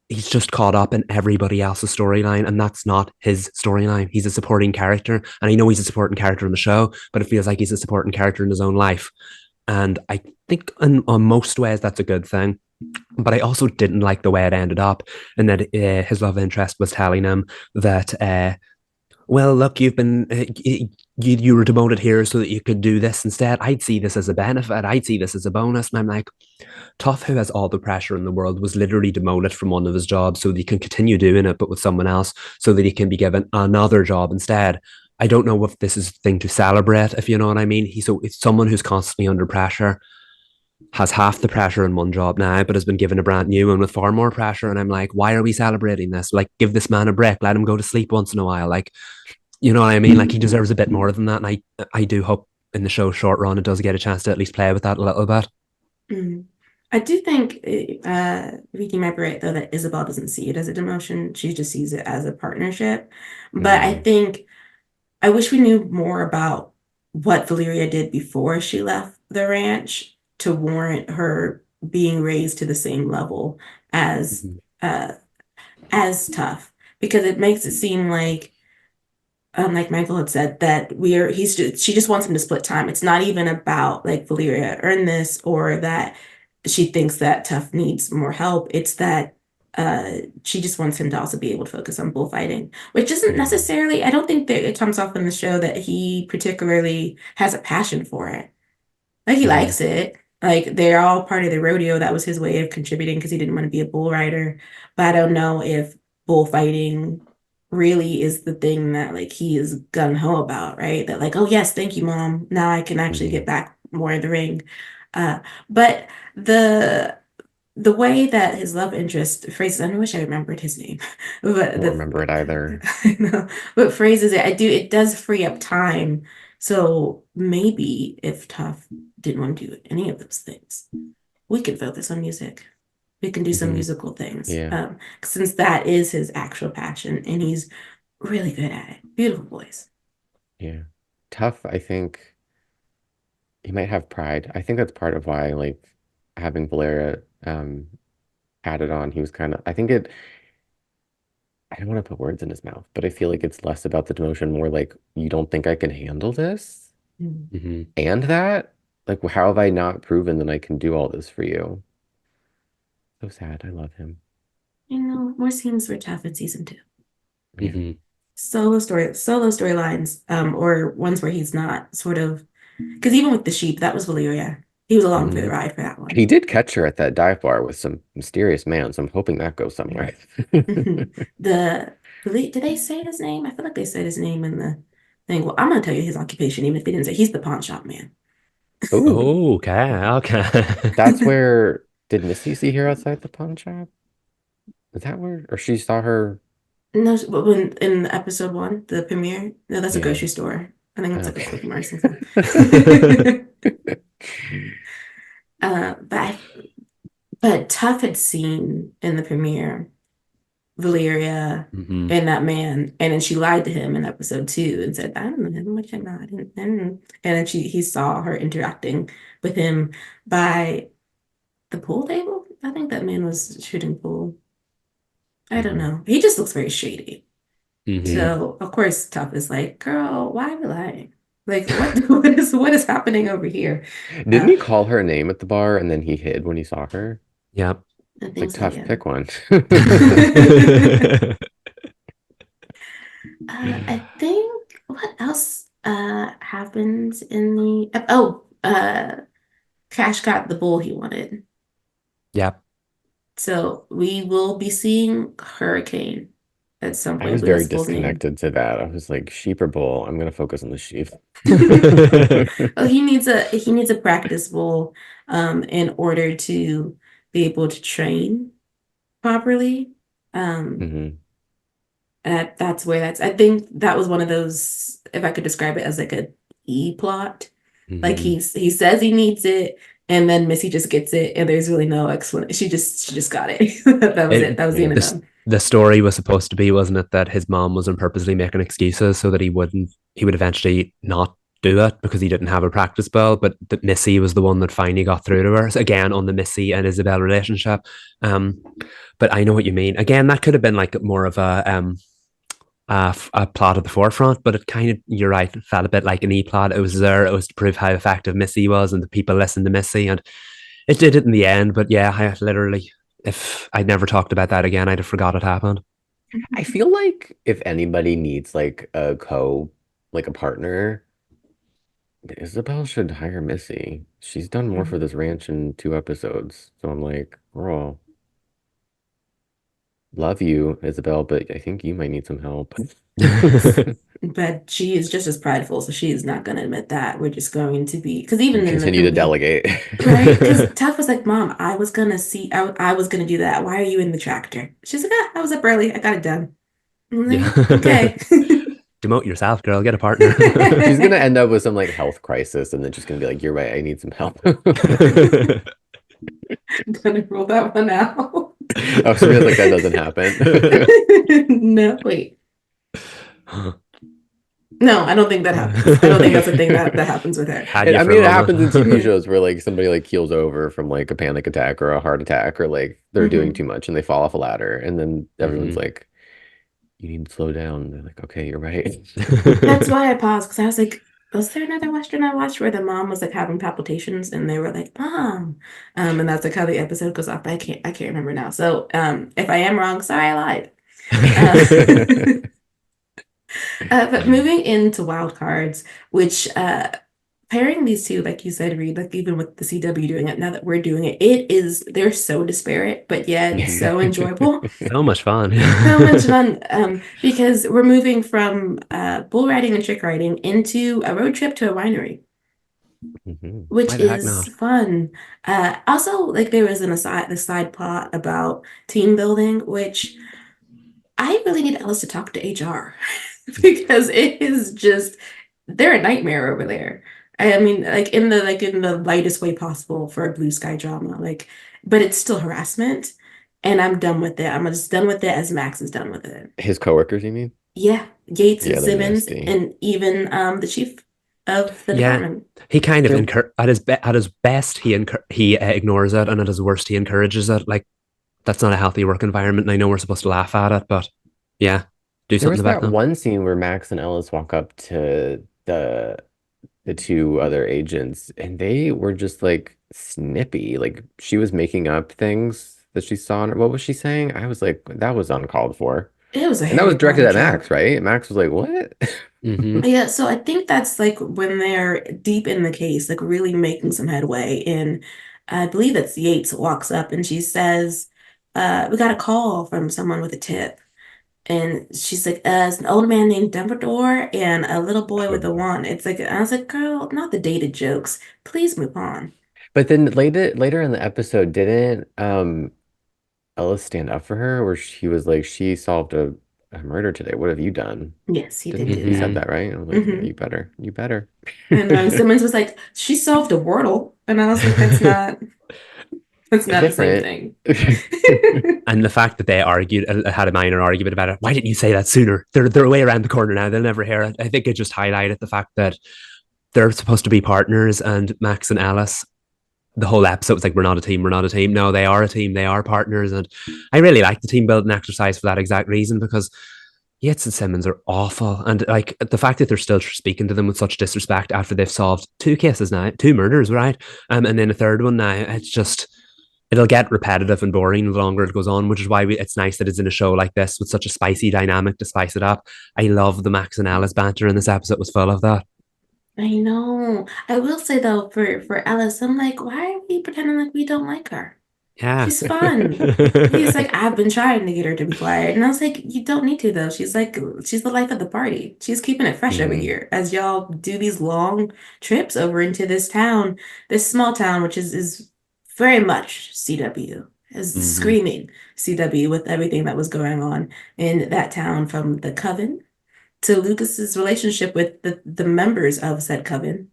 he's just caught up in everybody else's storyline, and that's not his storyline. He's a supporting character, and I know he's a supporting character in the show, but it feels like he's a supporting character in his own life. And I think on most ways that's a good thing. But I also didn't like the way it ended up, and that his love interest was telling him that well, look, you were demoted here so that you could do this instead. I'd see this as a benefit. I'd see this as a bonus. And I'm like, Tough, who has all the pressure in the world, was literally demoted from one of his jobs so that he can continue doing it, but with someone else, so that he can be given another job instead. I don't know if this is a thing to celebrate, if you know what I mean. It's someone who's constantly under pressure, has half the pressure in one job now, but has been given a brand new one with far more pressure. And I'm like, why are we celebrating this? Like, give this man a break. Let him go to sleep once in a while. Like, you know what I mean? Like, he deserves a bit more than that. And I do hope in the show's short run it does get a chance to at least play with that a little bit. Mm. I do think Vicky might be right though that Isabel doesn't see it as a demotion. She just sees it as a partnership. But I Mm, think I wish we knew more about what Valeria did before she left the ranch to warrant her being raised to the same level as mhm, uh Tough, because it makes it seem like Michael had said, that she just wants him to split time. It's not even about like Valeria earned this or that she thinks that Tough needs more help. It's that she just wants him to also be able to focus on bullfighting, which isn't mm, necessarily, I don't think that it comes off in the show that he particularly has a passion for it. Like he mm, likes it. Like they're all part of the rodeo. That was his way of contributing because he didn't want to be a bull rider. But I don't know if bullfighting really is the thing that like he is gung ho about, right? That like, oh yes, thank you, mom. Now I can actually mhm. get back more in the ring. But the way that his love interest phrases, I wish I remembered his name, but Don't remember it either. I know, but phrases it, it does free up time. So maybe if Tough didn't want to do any of those things, we could focus on music. We can do some musical things. Yeah. Since that is his actual passion and he's really good at it. Beautiful voice. Yeah. Tough, I think he might have pride. I think that's part of why, like, having Valeria added on, he was kind of, I don't want to put words in his mouth, but I feel like it's less about the demotion, more like, you don't think I can handle this? And that? Like, how have I not proven that I can do all this for you? So sad. I love him. More scenes were Tough in season 2. Yeah. Solo storylines, or ones where he's not sort of, because even with the sheep, that was Valeria. He was along for the ride for that one. He did catch her at that dive bar with some mysterious man, so I'm hoping that goes somewhere. Did they say his name? I feel like they said his name in the thing. Well, I'm gonna tell you his occupation, even if they didn't say. He's the pawn shop man. Ooh, Okay. that's where, did Missy see her outside the pawn shop? Is that where, or she saw her? No, but when in episode 1, the premiere, no, that's a Yeah. grocery store. I think that's like a Okay. Quickie Mart or something. But Tough had seen in the premiere Valeria and that man, and then she lied to him in episode 2 and said, "I don't know him, much I know, I didn't." And then he saw her interacting with him by the pool table. I think that man was shooting pool. I don't know. He just looks very shady. So of course Tough is like, "Girl, why are you lying? Like, what is happening over here?" Didn't he call her a name at the bar and then he hid when he saw her? Yep. I It's think like, so, Tough, yeah. pick one. I think what else happens in the Cash got the bull he wanted. Yep. So we will be seeing Hurricane at some I point. was I believe very that's full name. disconnected to that. I was like, sheep or bull? I'm gonna focus on the sheep. Oh, he needs a practice bull in order to be able to train properly. That's where I think that was one of those, if I could describe it as like a E plot. Like he says he needs it, and then Missy just gets it, and there's really no explanation. She just got it. That was it. That was the end of them. The story was supposed to be, wasn't it, that his mom wasn't purposely making excuses so that he would eventually not do it because he didn't have a practice bell, but that Missy was the one that finally got through to her. So again, on the Missy and Isabel relationship. But I know what you mean. Again, that could have been like more of a plot at the forefront, but it kind of, you're right, it felt a bit like an E-plot. It was there, it was to prove how effective Missy was and the people listened to Missy, and it did it in the end. But yeah, I literally, if I'd never talked about that again, I'd have forgot it happened. I feel like if anybody needs like a partner, Isabel should hire Missy. She's done more for this ranch in 2 episodes. So I'm like, girl, love you, Isabel, but I think you might need some help. But she is just as prideful, so she is not going to admit that. We're just going to be, because even in Continue to delegate. right? Because Tough was like, "Mom, I was gonna do that. Why are you in the tractor?" She's like, "I was up early. I got it done." I'm like, Yeah. okay. Demote yourself, girl. Get a partner. She's gonna end up with some like health crisis, and then she's gonna be like, "You're right. I need some help." I'm gonna roll that one out. Oh, so like that doesn't happen. No, wait. No, I don't think that happens. I don't think that's a thing that happens with her. I mean, it happens in TV shows where like somebody like keels over from like a panic attack or a heart attack, or like they're doing too much and they fall off a ladder, and then everyone's like, "You need to slow down." And they're like, "Okay, you're right." That's why I paused, because I was like, was there another Western I watched where the mom was like having palpitations and they were like, "Mom," and that's like how the episode goes off. But I can't remember now. So if I am wrong, sorry, I lied. But moving into wild cards, which pairing these two, like you said, Reed, like even with the CW doing it, now that we're doing it, they're so disparate, but yet so enjoyable. So much fun. So much fun. Because we're moving from bull riding and trick riding into a road trip to a winery. which Why the heck is not? fun. Also, like there was the side plot about team building, which I really need Ellis to talk to HR because it is just they're a nightmare over there. I mean, in the lightest way possible for a blue sky drama, like, but it's still harassment, and I'm done with it. I'm just done with it as Max is done with it. His coworkers, you mean? Yeah, Gates and Yeah, they're Simmons, nasty. and even the chief of the Yeah, department. he kind of There, at his best he ignores it, and at his worst he encourages it. Like that's not a healthy work environment. And I know we're supposed to laugh at it, but yeah, do there something was about that them. one scene where Max and Ellis walk up to the two other agents, and they were just like snippy. Like she was making up things that she saw. What was she saying? I was like, that was uncalled for. It was a And that was Harry directed Potter at trope. Max, right? Max was like, what? Hmm. Yeah, so I think that's like when they're deep in the case, like really making some headway. And I believe that's Yates walks up and she says, we got a call from someone with a tip. And she's like, it's an old man named Dumbledore and a little boy with a wand. It's like, I was like, girl, not the dated jokes. Please move on. But then later in the episode, didn't Ellis stand up for her, where she was like, she solved a murder today. What have you done? Yes, he did Didn't do he said that. Hmm. that, right? I was like, yeah, Hmm. you better. And Simmons was like, she solved a Wordle. And I was like, that's not the same Different. thing. And the fact that they argued, had a minor argument about it. Why didn't you say that sooner? They're way around the corner now. They'll never hear it. I think it just highlighted the fact that they're supposed to be partners, and Max and Alice. The whole episode was like, we're not a team, we're not a team. No, they are a team, they are partners. And I really like the team building exercise for that exact reason because Yates and Simmons are awful. And like the fact that they're still speaking to them with such disrespect after they've solved two cases now, two murders, right? And then a third one now, it's just, it'll get repetitive and boring the longer it goes on, which is why it's nice that it's in a show like this with such a spicy dynamic to spice it up. I love the Max and Alice banter, and this episode was full of that. I know. I will say though, for Alice, I'm like, why are we pretending like we don't like her? Yeah. She's fun. He's like, I've been trying to get her to be quiet. And I was like, you don't need to though. She's like, she's the life of the party. She's keeping it fresh over Hmm. here as y'all do these long trips over into this town, this small town, which is very much CW, is Hmm. screaming CW with everything that was going on in that town from the Coven to Lucas's relationship with the members of said Coven.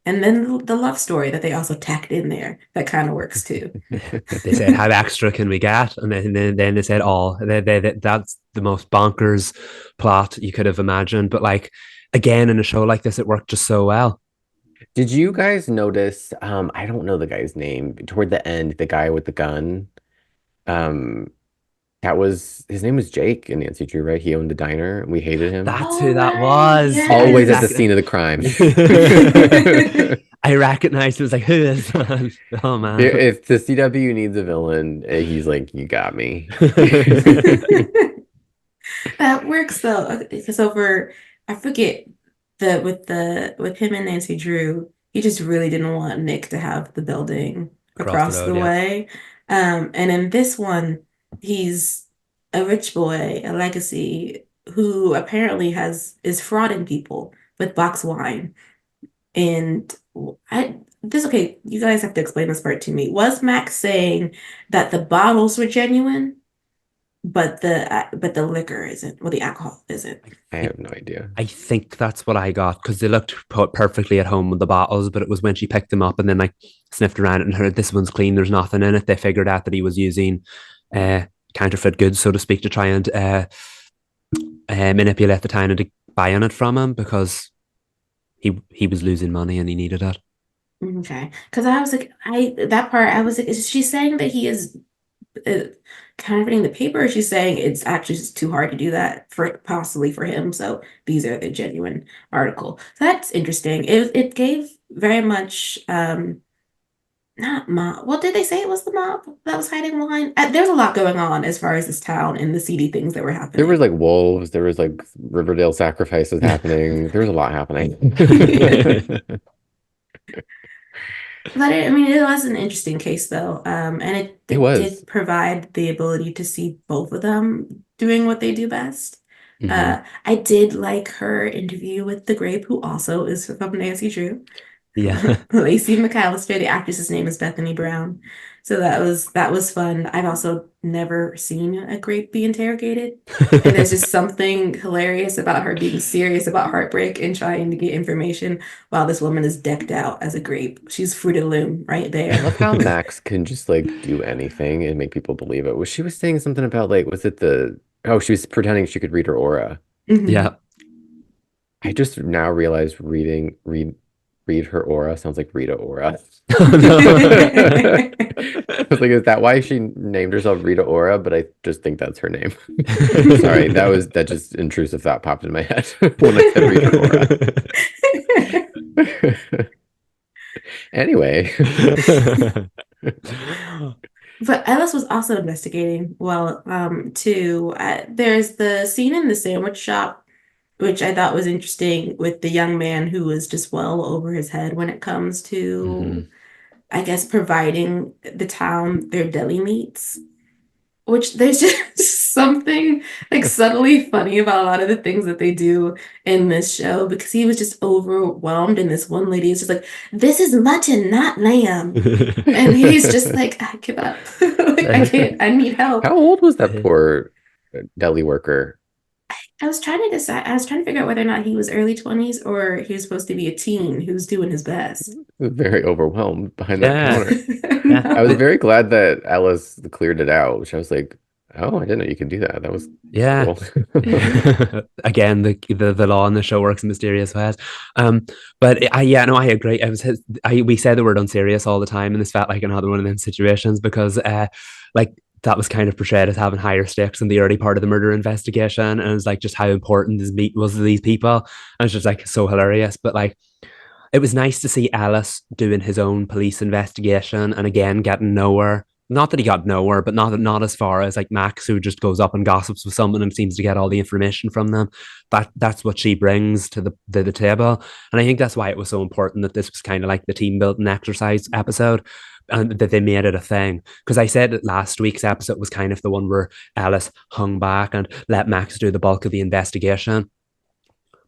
And then the love story that they also tacked in there that kind of works too. They said, "How extra can we get?" And then they said, "All." That's the most bonkers plot you could have imagined. But like again, in a show like this, it worked just so well. Did you guys notice, I don't know the guy's name, toward the end, the guy with the gun, um, that was his name was Jake in Nancy Drew, right? He owned the diner. We hated him. That's All who that right, was. Yeah, Always at the yes. scene of the crime. I recognized it. Was like, who is that? Oh man. If the CW needs a villain, he's like, you got me. That works though. Okay, so for I forget with him and Nancy Drew, he just really didn't want Nick to have the building Across the across road, the yeah. way. And in this one, he's a rich boy, a legacy who apparently has is frauding people with box wine. And I this okay, you guys have to explain this part to me. Was Max saying that the bottles were genuine? But the liquor isn't, well, the alcohol isn't. I have no idea. I think that's what I got because they looked put perfectly at home with the bottles, but it was when she picked them up and then like sniffed around it and heard this one's clean, there's nothing in it. They figured out that he was using uh, counterfeit goods, so to speak, to try and manipulate the town into buying it from him because he was losing money and he needed it. Okay, because I was like, I that part I was like, is she saying that he is uh, counterfeiting the paper? Or she's saying it's actually just too hard to do that for possibly for him. So these are the genuine article. So that's interesting. It gave very much not mob. Well, did they say it was the mob that was hiding wine? There's a lot going on as far as this town and the seedy things that were There was happening. like wolves, there was like Riverdale sacrifices happening. There was a lot happening. But I mean, it was an interesting case though, and It it was. did provide the ability to see both of them doing what they do best. Hmm. I did like her interview with the Grape, who also is from Nancy Drew. Yeah. Lacey McAllister, the actress's name is Bethany Brown. So that was fun. I've also never seen a grape be interrogated. And there's just something hilarious about her being serious about heartbreak and trying to get information while this woman is decked out as a grape. She's Fruit of the Loom right I there. love how Max can just like do anything and make people believe it. Was she was saying something about like was it the oh she was pretending she could read her aura. Mhm. Yeah. I just now realized read her aura sounds like Rita Ora. Oh, I was like, is that why she named herself Rita Ora? But I just think that's her name. Sorry, that just intrusive thought popped in my head when I said Rita Ora. Anyway. But Ellis was also investigating well, too. There's the scene in the sandwich shop, which I thought was interesting with the young man who was just well over his head when it comes to, Mhm. I guess, providing the town their deli meats. Which there's just something like subtly funny about a lot of the things that they do in this show because he was just overwhelmed, and this one lady is just like, "This is mutton, not lamb." And he's just like, I give up. Like, I can't, I need help. How old was that poor deli worker? I was trying to decide, I was trying to figure out whether or not he was early 20s or he was supposed to be a teen who's doing his best. Very overwhelmed behind that Yeah. counter. Yeah. I was No. very glad that Ellis cleared it out, which I was like, oh, I didn't know you could do that. That was Yeah. cool. Again, the law in the show works in mysterious ways. But yeah, no, I agree. We say the word unserious all the time, and this felt like another one of them situations because like that was kind of portrayed as having higher stakes in the early part of the murder investigation, and it's like just how important this meet was to these people. And it's just like so hilarious. But like it was nice to see Ellis doing his own police investigation and again getting nowhere. Not that he got nowhere, but not as far as like Max, who just goes up and gossips with someone and seems to get all the information from them. That's what she brings to the table, and I think that's why it was so important that this was kind of like the team building exercise episode, and that they made it a thing. Because I said that last week's episode was kind of the one where Ellis hung back and let Max do the bulk of the investigation,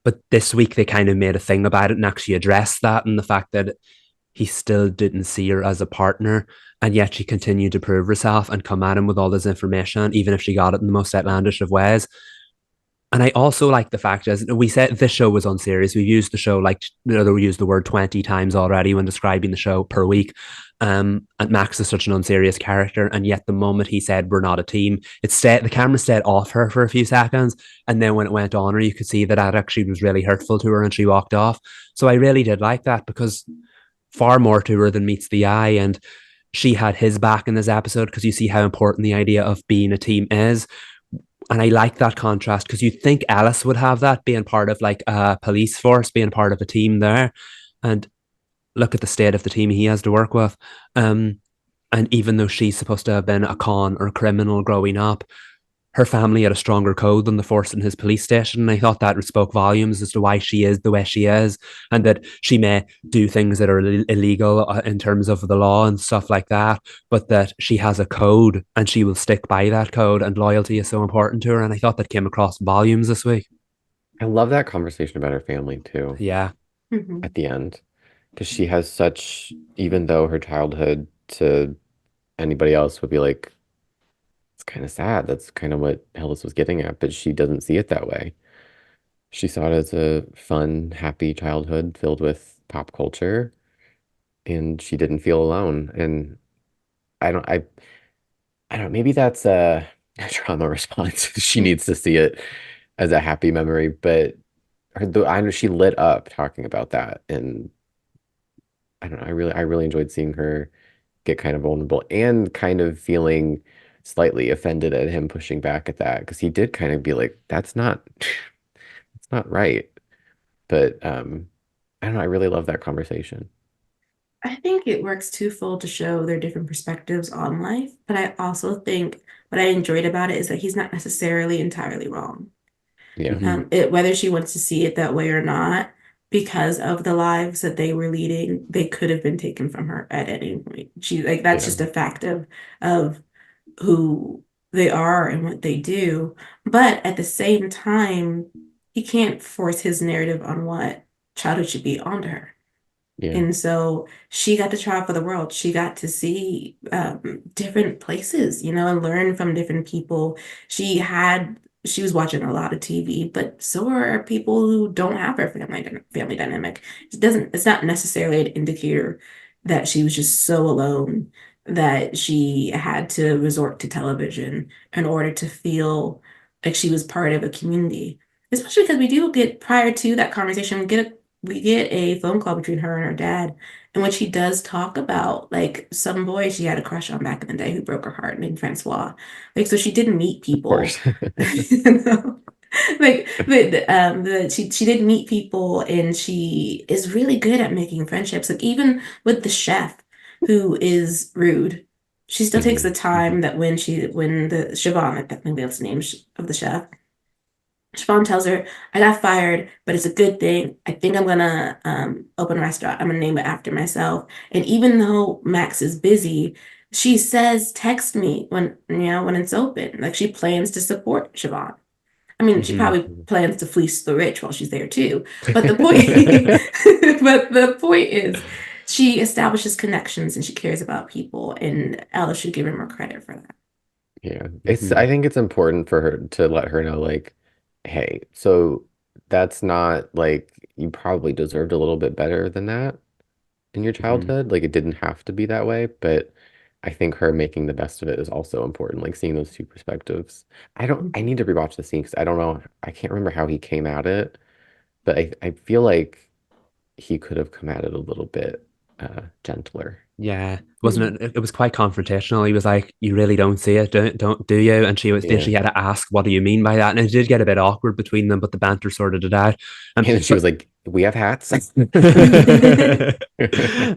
but this week they kind of made a thing about it and actually addressed that and the fact that he still didn't see her as a partner. And yet she continued to prove herself and come at him with all this information, even if she got it in the most outlandish of ways. And I also like the fact, as we said, this show was unserious. We've used the show like, we used the word 20 times already when describing the show per week. And Max is such an unserious character, and yet the moment he said we're not a team, the camera stayed off her for a few seconds, and then when it went on her, you could see that actually was really hurtful to her, and she walked off. So I really did like that because far more to her than meets the eye, and she had his back in this episode because you see how important the idea of being a team is. And I like that contrast because you'd think Alice would have that, being part of like a police force, being part of a team there. And look at the state of the team he has to work with. Um, and even though she's supposed to have been a con or a criminal growing up, her family had a stronger code than the force in his police station. And I thought that spoke volumes as to why she is the way she is, and that she may do things that are illegal in terms of the law and stuff like that, but that she has a code and she will stick by that code. And loyalty is so important to her. And I thought that came across volumes this week. I love that conversation about her family too Yeah. Mhm. at the end because she has such, even though her childhood to anybody else would be like, it's kind of sad. That's kind of what Ellis was getting at, but she doesn't see it that way. She saw it as a fun, happy childhood filled with pop culture, and she didn't feel alone. And I don't, I, I don't, maybe that's a trauma response. She needs to see it as a happy memory, but I know she lit up talking about that, and I don't know. I really enjoyed seeing her get kind of vulnerable and kind of feeling slightly offended at him pushing back at that because he did kind of be like, "That's not, that's not right." But I don't know. I really love that conversation. I think it works twofold to show their different perspectives on life, but I also think what I enjoyed about it is that he's not necessarily entirely wrong. Yeah, Mm-hmm. Whether she wants to see it that way or not, because of the lives that they were leading, they could have been taken from her at any point. She like that's yeah, just a fact of who they are and what they do. But at the same time, he can't force his narrative on what childhood should be onto her. Yeah. And so she got to travel the world. She got to see different places, and learn from different people. She was watching a lot of TV, but so are people who don't have her family dynamic. It's not necessarily an indicator that she was just so alone that she had to resort to television in order to feel like she was part of a community. Especially because we do get, prior to that conversation, we get a phone call between her and her dad, in which he does talk about like some boy she had a crush on back in the day who broke her heart, named Francois. Like, so she didn't meet Of people, course. you know? Like, she did meet people, and she is really good at making friendships. Like, even with the chef, who is rude, she still takes the Hmm. time that when the Siobhan, I think that's the name of the chef. Siobhan tells her, I got fired, but it's a good thing. I think I'm gonna open a restaurant. I'm gonna name it after myself. And even though Max is busy, she says, text me when it's open. Like, she plans to support Siobhan. I mean, she Hmm. probably plans to fleece the rich while she's there too. But the point but the point is she establishes connections and she cares about people, and Alice should give her more credit for that. Yeah. I Mhm. think it's important for her to let her know, like, hey, so that's not like you probably deserved a little bit better than that in your Mhm. childhood. Like it didn't have to be that way, but I think her making the best of it is also important, like seeing those two perspectives. I Mhm. need to rewatch the scene because I don't know, I can't remember how he came at it, but I feel like he could have come at it a little bit gentler. Yeah, Mhm. wasn't it? It was quite confrontational. He was like, "You really don't see it, don't do you?" And Yeah. she had to ask, "What do you mean by that?" And it did get a bit awkward between them, but the banter sorted it out. And then she But was like, we have hats.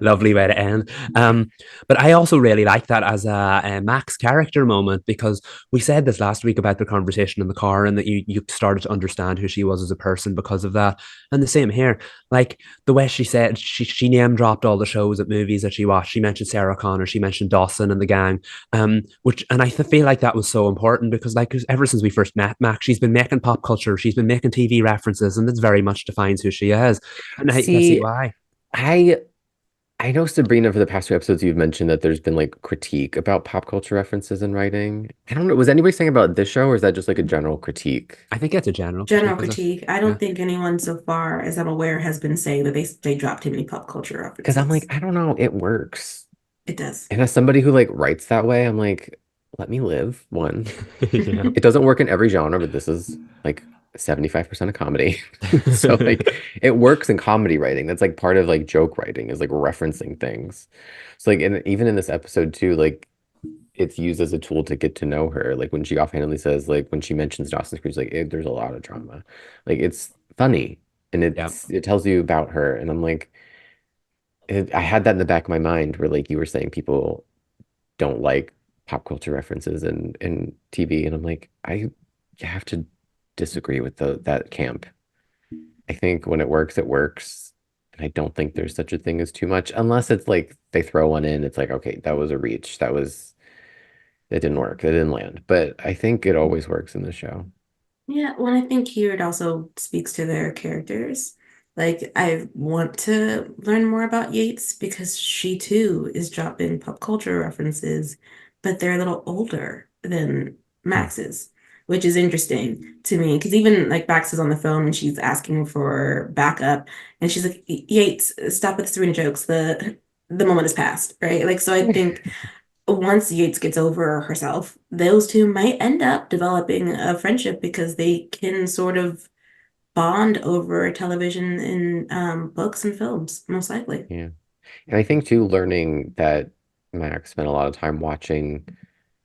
lovely way to end. But I also really like that as a Max character moment because we said this last week about the conversation in the car and that you started to understand who she was as a person because of that. And the same here, like the way she said she name dropped all the shows and movies that she watched. She mentioned Sarah Connor, she mentioned Dawson and the gang, which and feel like that was so important because like ever since we first met Max, she's been making pop culture, she's been making TV references, and this very much defines who she is. And I can see See, why. I I know Sabrina for the past 2 episodes you've mentioned that there's been like critique about pop culture references in writing. I don't know, was anybody saying about this show or is that just like a general critique? I think it's a general General critique, is it? critique. I Yeah. don't think anyone so far as I'm aware has been saying that they dropped too many pop culture Because I'm like, references. I don't know, it works. It does. And as somebody who like writes that way, I'm like, let me live. One, Yeah. it doesn't work in every genre, but this is like 75% of comedy. So like it works in comedy writing. That's like part of like joke writing is like referencing things. So like even in this episode too, like it's used as a tool to get to know her. Like when she offhandedly says, like when she mentions Dawson's Creek, she's like, there's a lot of drama. Like it's funny and Yeah. it tells you about her. And I'm like, I had that in the back of my mind where like you were saying people don't like pop culture references in TV. And I'm like, I have to disagree with that camp. I think when it works, it works. And I don't think there's such a thing as too much, unless it's like they throw one in. It's like, okay, that was a reach. That didn't work. That didn't land. But I think it always works in the show. Yeah, well, I think here it also speaks to their characters. Like, I want to learn more about Yates because she too is dropping pop culture references, but they're a little older than Hmm. Max is, which is interesting to me. Because even like Max is on the phone and she's asking for backup, and she's like, Yates, stop with the Serena jokes. The moment has passed, right? Like, so I think once Yates gets over herself, those two might end up developing a friendship because they can sort of bond over television and books and films, most likely. Yeah. And I think too, learning that Max spent a lot of time watching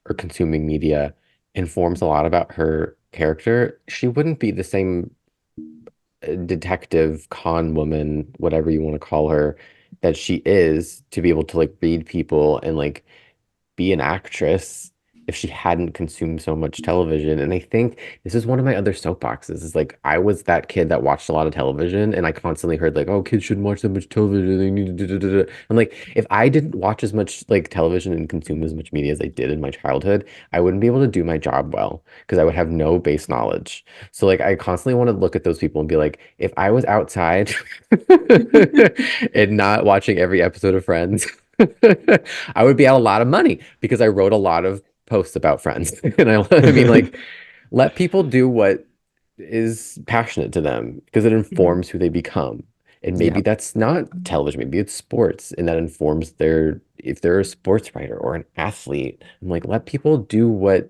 or consuming media informs a lot about her character. She wouldn't be the same detective, con woman, whatever you want to call her, that she is to be able to like read people and like be an actress if she hadn't consumed so much television. And I think this is one of my other soapboxes is like I was that kid that watched a lot of television and I constantly heard like, oh, kids shouldn't watch that much television. They need to do. I'm like, if I didn't watch as much like television and consume as much media as I did in my childhood, I wouldn't be able to do my job well because I would have no base knowledge. So like I constantly want to look at those people and be like, if I was outside and not watching every episode of Friends, I would be out a lot of money because I wrote a lot of posts about Friends. And I mean, like, let people do what is passionate to them because it Mhm. informs who they become. And Yeah. maybe that's not television, maybe it's sports, and that informs if they're a sports writer or an athlete. I'm like, let people do what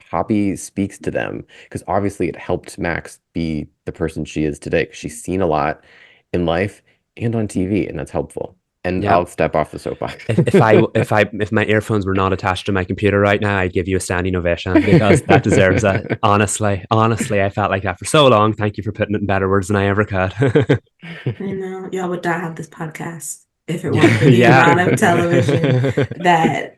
hobby speaks to them because obviously it helped Max be the person she is today. 'Cause she's seen a lot in life and on TV, and that's helpful. And Yeah. I'll step off the soapbox. If my earphones were not attached to my computer right now, I'd give you a standing ovation because that deserves it. Honestly, I felt like that for so long. Thank you for putting it in better words than I ever could. I know y'all would not have this podcast if it weren't for the Yeah. amount of television that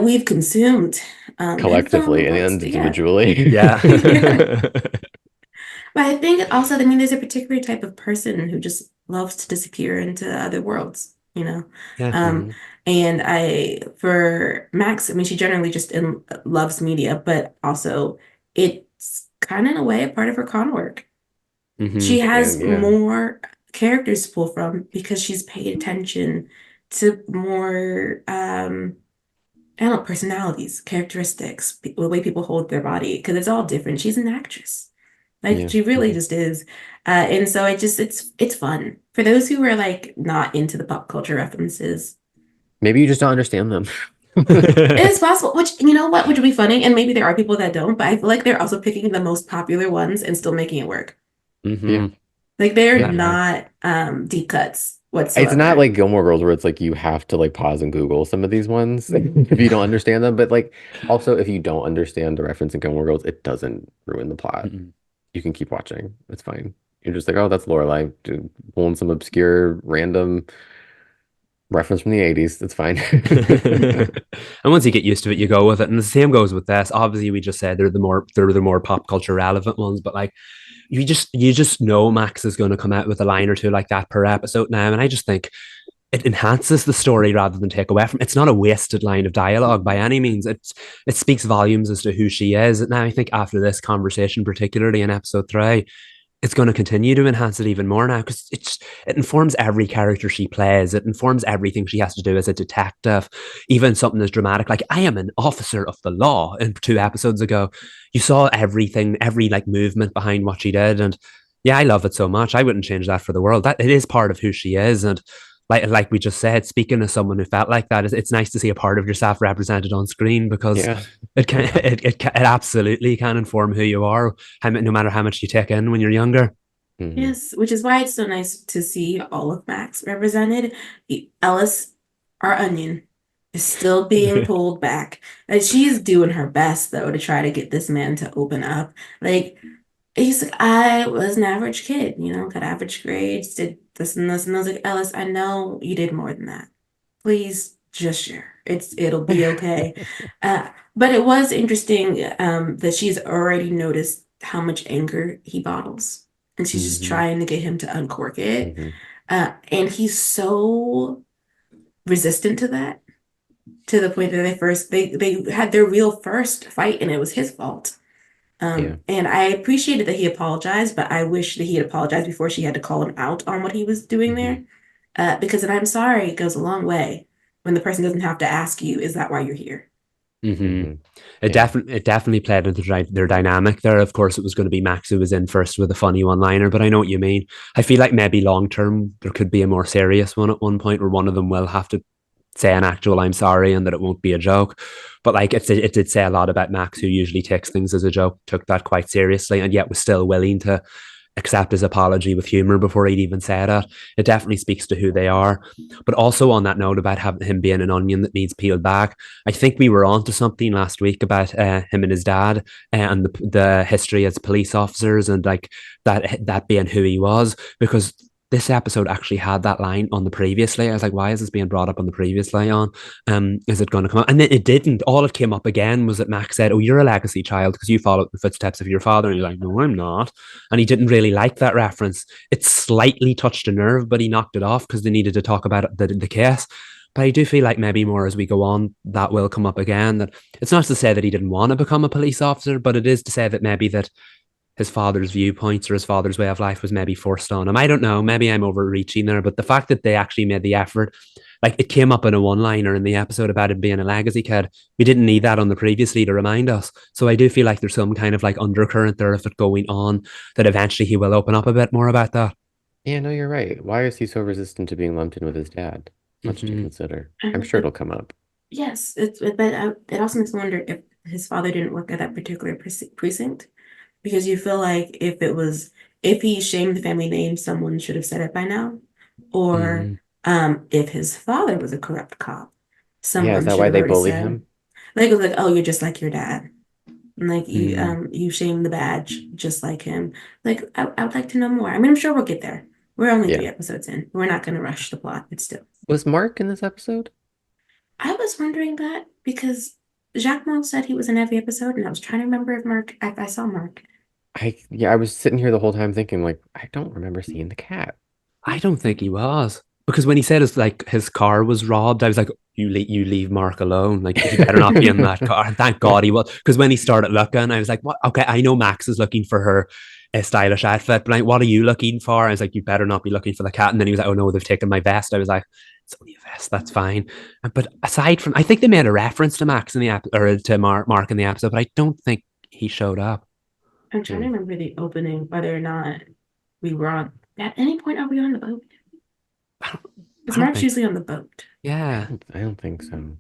we've consumed, and film Collectively and amongst, yeah. individually. Yeah. Yeah. But I think also, I mean, there's a particular type of person who just loves to disappear into other worlds, you know? Yeah. Um, Mhm. and for Max, I mean, she generally just loves media, but also it's kind of in a way a part of her con work. She Hmm. And has yeah, more characters to pull from because she's paid attention to more, I don't know, personalities, characteristics, the way people hold their body, because it's all different. She's an actress. Like yeah. she really Mhm. just is. And so it's fun. For those who are like not into the pop culture references, Maybe you just don't understand them. it's possible, which you know what, which would be funny. And maybe there are people that don't, but I feel like they're also picking the most popular ones and still making it work. Yeah. Hmm. Like they're Yeah. Yeah. not deep cuts It's not whatsoever. like Gilmore Girls where it's like you have to like pause and Google some of these ones if you don't understand them. But like also if you don't understand the reference in Gilmore Girls, it doesn't ruin the plot. Mhm. You can keep watching. It's fine. You're just like, oh, that's Lorelai dude, pulling some obscure random reference from the 80s. It's fine. And once you get used to it, you go with it. And the same goes with this. Obviously, we just said they're the more pop culture relevant ones, but like you just know Max is going to come out with a line or two like that per episode now. And I just think it enhances the story rather than take away from it. It's not a wasted line of dialogue by any means. It speaks volumes as to who she is. And now I think after this conversation, particularly in episode 3, it's going to continue to enhance it even more now because it informs every character she plays. It informs everything she has to do as a detective, even something as dramatic like I am an officer of the law. In 2 episodes ago, you saw everything, every like movement behind what she did, and yeah, I love it so much. I wouldn't change that for the world. That it is part of who she is, and like we just said, speaking as someone who felt like that, it's nice to see a part of yourself represented on screen because Yeah. it can it absolutely can inform who you are, no matter how much you take in when you're younger. Mhm. Yes, which is why it's so nice to see all of Max represented. Ellis, our onion, is still being pulled back. And she's doing her best though to try to get this man to open up. Like he's like, I was an average kid, got average grades, did this and this, and I was like, Ellis, I know you did more than that. Please just share. It'll be okay. Uh, but it was interesting that she's already noticed how much anger he bottles, and she's just Hmm. trying to get him to uncork it. Mhm. And he's so resistant to that, to the point that they had their real first fight, and it was his fault. Yeah. And I appreciated that he apologized, but I wish that he had apologized before she had to call him out on what he was doing Mhm. there. Because an I'm sorry goes a long way when the person doesn't have to ask you, is that why you're here? Hmm. Mhm. It Yeah. definitely played into their dynamic there. Of course, it was going to be Max who was in first with a funny one-liner, but I know what you mean. I feel like maybe long term there could be a more serious one at one point where one of them will have to say an actual I'm sorry and that it won't be a joke. But like it did say a lot about Max, who usually takes things as a joke, took that quite seriously, and yet was still willing to accept his apology with humor before he'd even said it. It definitely speaks to who they are. But also on that note about him being an onion that needs peeled back, I think we were on to something last week about him and his dad and the history as police officers and like that being who he was because this episode actually had that line on the previously. I was like, why is this being brought up on the previous line on? Is it going to come up? And then it didn't. All it came up again was that Max said, oh, you're a legacy child because you followed the footsteps of your father. And he's like, no, I'm not. And he didn't really like that reference. It slightly touched a nerve, but he knocked it off because they needed to talk about the case. But I do feel like maybe more as we go on, that will come up again. That it's not to say that he didn't want to become a police officer, but it is to say that maybe that his father's viewpoints or his father's way of life was maybe forced on him. I don't know. Maybe I'm overreaching there, but the fact that they actually made the effort, like it came up in a one-liner in the episode about him being a legacy kid. We didn't need that on the previously to remind us. So I do feel like there's some kind of like undercurrent there of it going on that eventually he will open up a bit more about that. Yeah, no, you're right. Why is he so resistant to being lumped in with his dad? Much to consider. I'm sure it'll come up. Yes, but it also makes me wonder if his father didn't work at that particular precinct. Because you feel like if he shamed the family name, someone should have said it by now. Or if his father was a corrupt cop, someone is that should why have they already bully said. him? Like it was like, oh, you're just like your dad. And like you shame the badge just like him. Like I would like to know more. I mean, I'm sure we'll get there. We're only 3 episodes in. We're not going to rush the plot, but still. Was Mark in this episode? I was wondering that because Jacques Moll said he was in every episode, and I was trying to remember if I saw Mark. I was sitting here the whole time thinking, like, I don't remember seeing the cat. I don't think he was. Because when he said his car was robbed, I was like, you leave Mark alone. Like, he better not be in that car. And thank God he was. Because when he started looking, I was like, what? Okay, I know Max is looking for her stylish outfit, but like, what are you looking for? I was like, you better not be looking for the cat. And then he was like, oh no, they've taken my vest. I was like, it's only a vest, that's fine. But aside from, I think they made a reference to Max in the or to Mark in the episode, but I don't think he showed up. I'm trying to remember the opening, whether or not we were on. At any point, are we on the boat? Because Mark's usually on the boat. Yeah. I don't think so.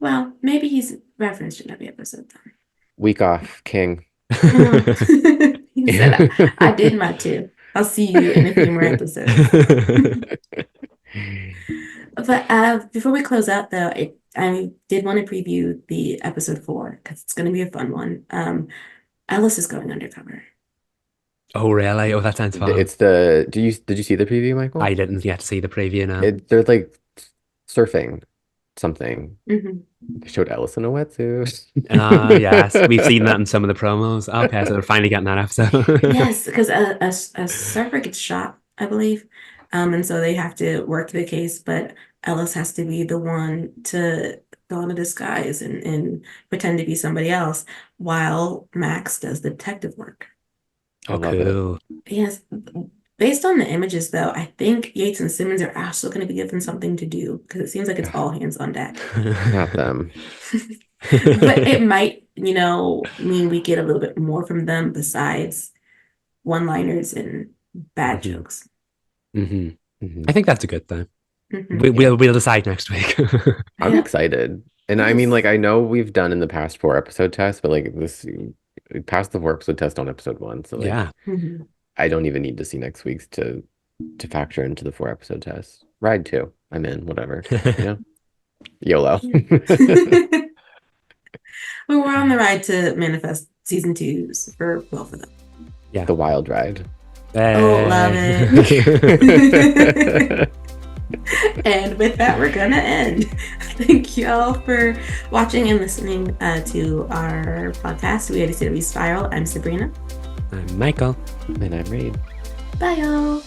Well, maybe he's referenced in every episode then. Week off, King. He said, I did my 2. I'll see you in a few more episodes. But before we close out, though, I did want to preview the episode 4 because it's going to be a fun one. Ellis is going undercover. Oh, really? Oh, that sounds fun. It's the. Did you see the preview, Michael? I didn't yet see the preview now. They're like surfing something. Mm-hmm. They showed Ellis in a wetsuit. Yes, we've seen that in some of the promos. Okay, so they're finally getting that episode. Yes, because a surfer gets shot, I believe. And so they have to work the case, but Ellis has to be the one to go in a disguise and pretend to be somebody else while Max does the detective work. Oh, cool. Yes. Based on the images, though, I think Yates and Simmons are also going to be given something to do because it seems like it's all hands on deck. Not them. But it might, mean we get a little bit more from them besides one-liners and bad jokes. I think that's a good thing. Mm-hmm. We'll decide next week. I'm excited. And I mean, like, I know we've done in the past 4 episode tests, but like this passed the 4 episode test on episode 1. So like, yeah. I don't even need to see next week's to factor into the 4 episode test. Ride 2. I'm in, whatever. YOLO. Well, we're on the ride to manifest season 2s for both of them. Yeah. The wild ride. Oh, love it. And with that, we're gonna end. Thank you all for watching and listening to our podcast. We had a series Spiral. I'm Sabrina. I'm Michael. And I'm Reed. Bye, y'all.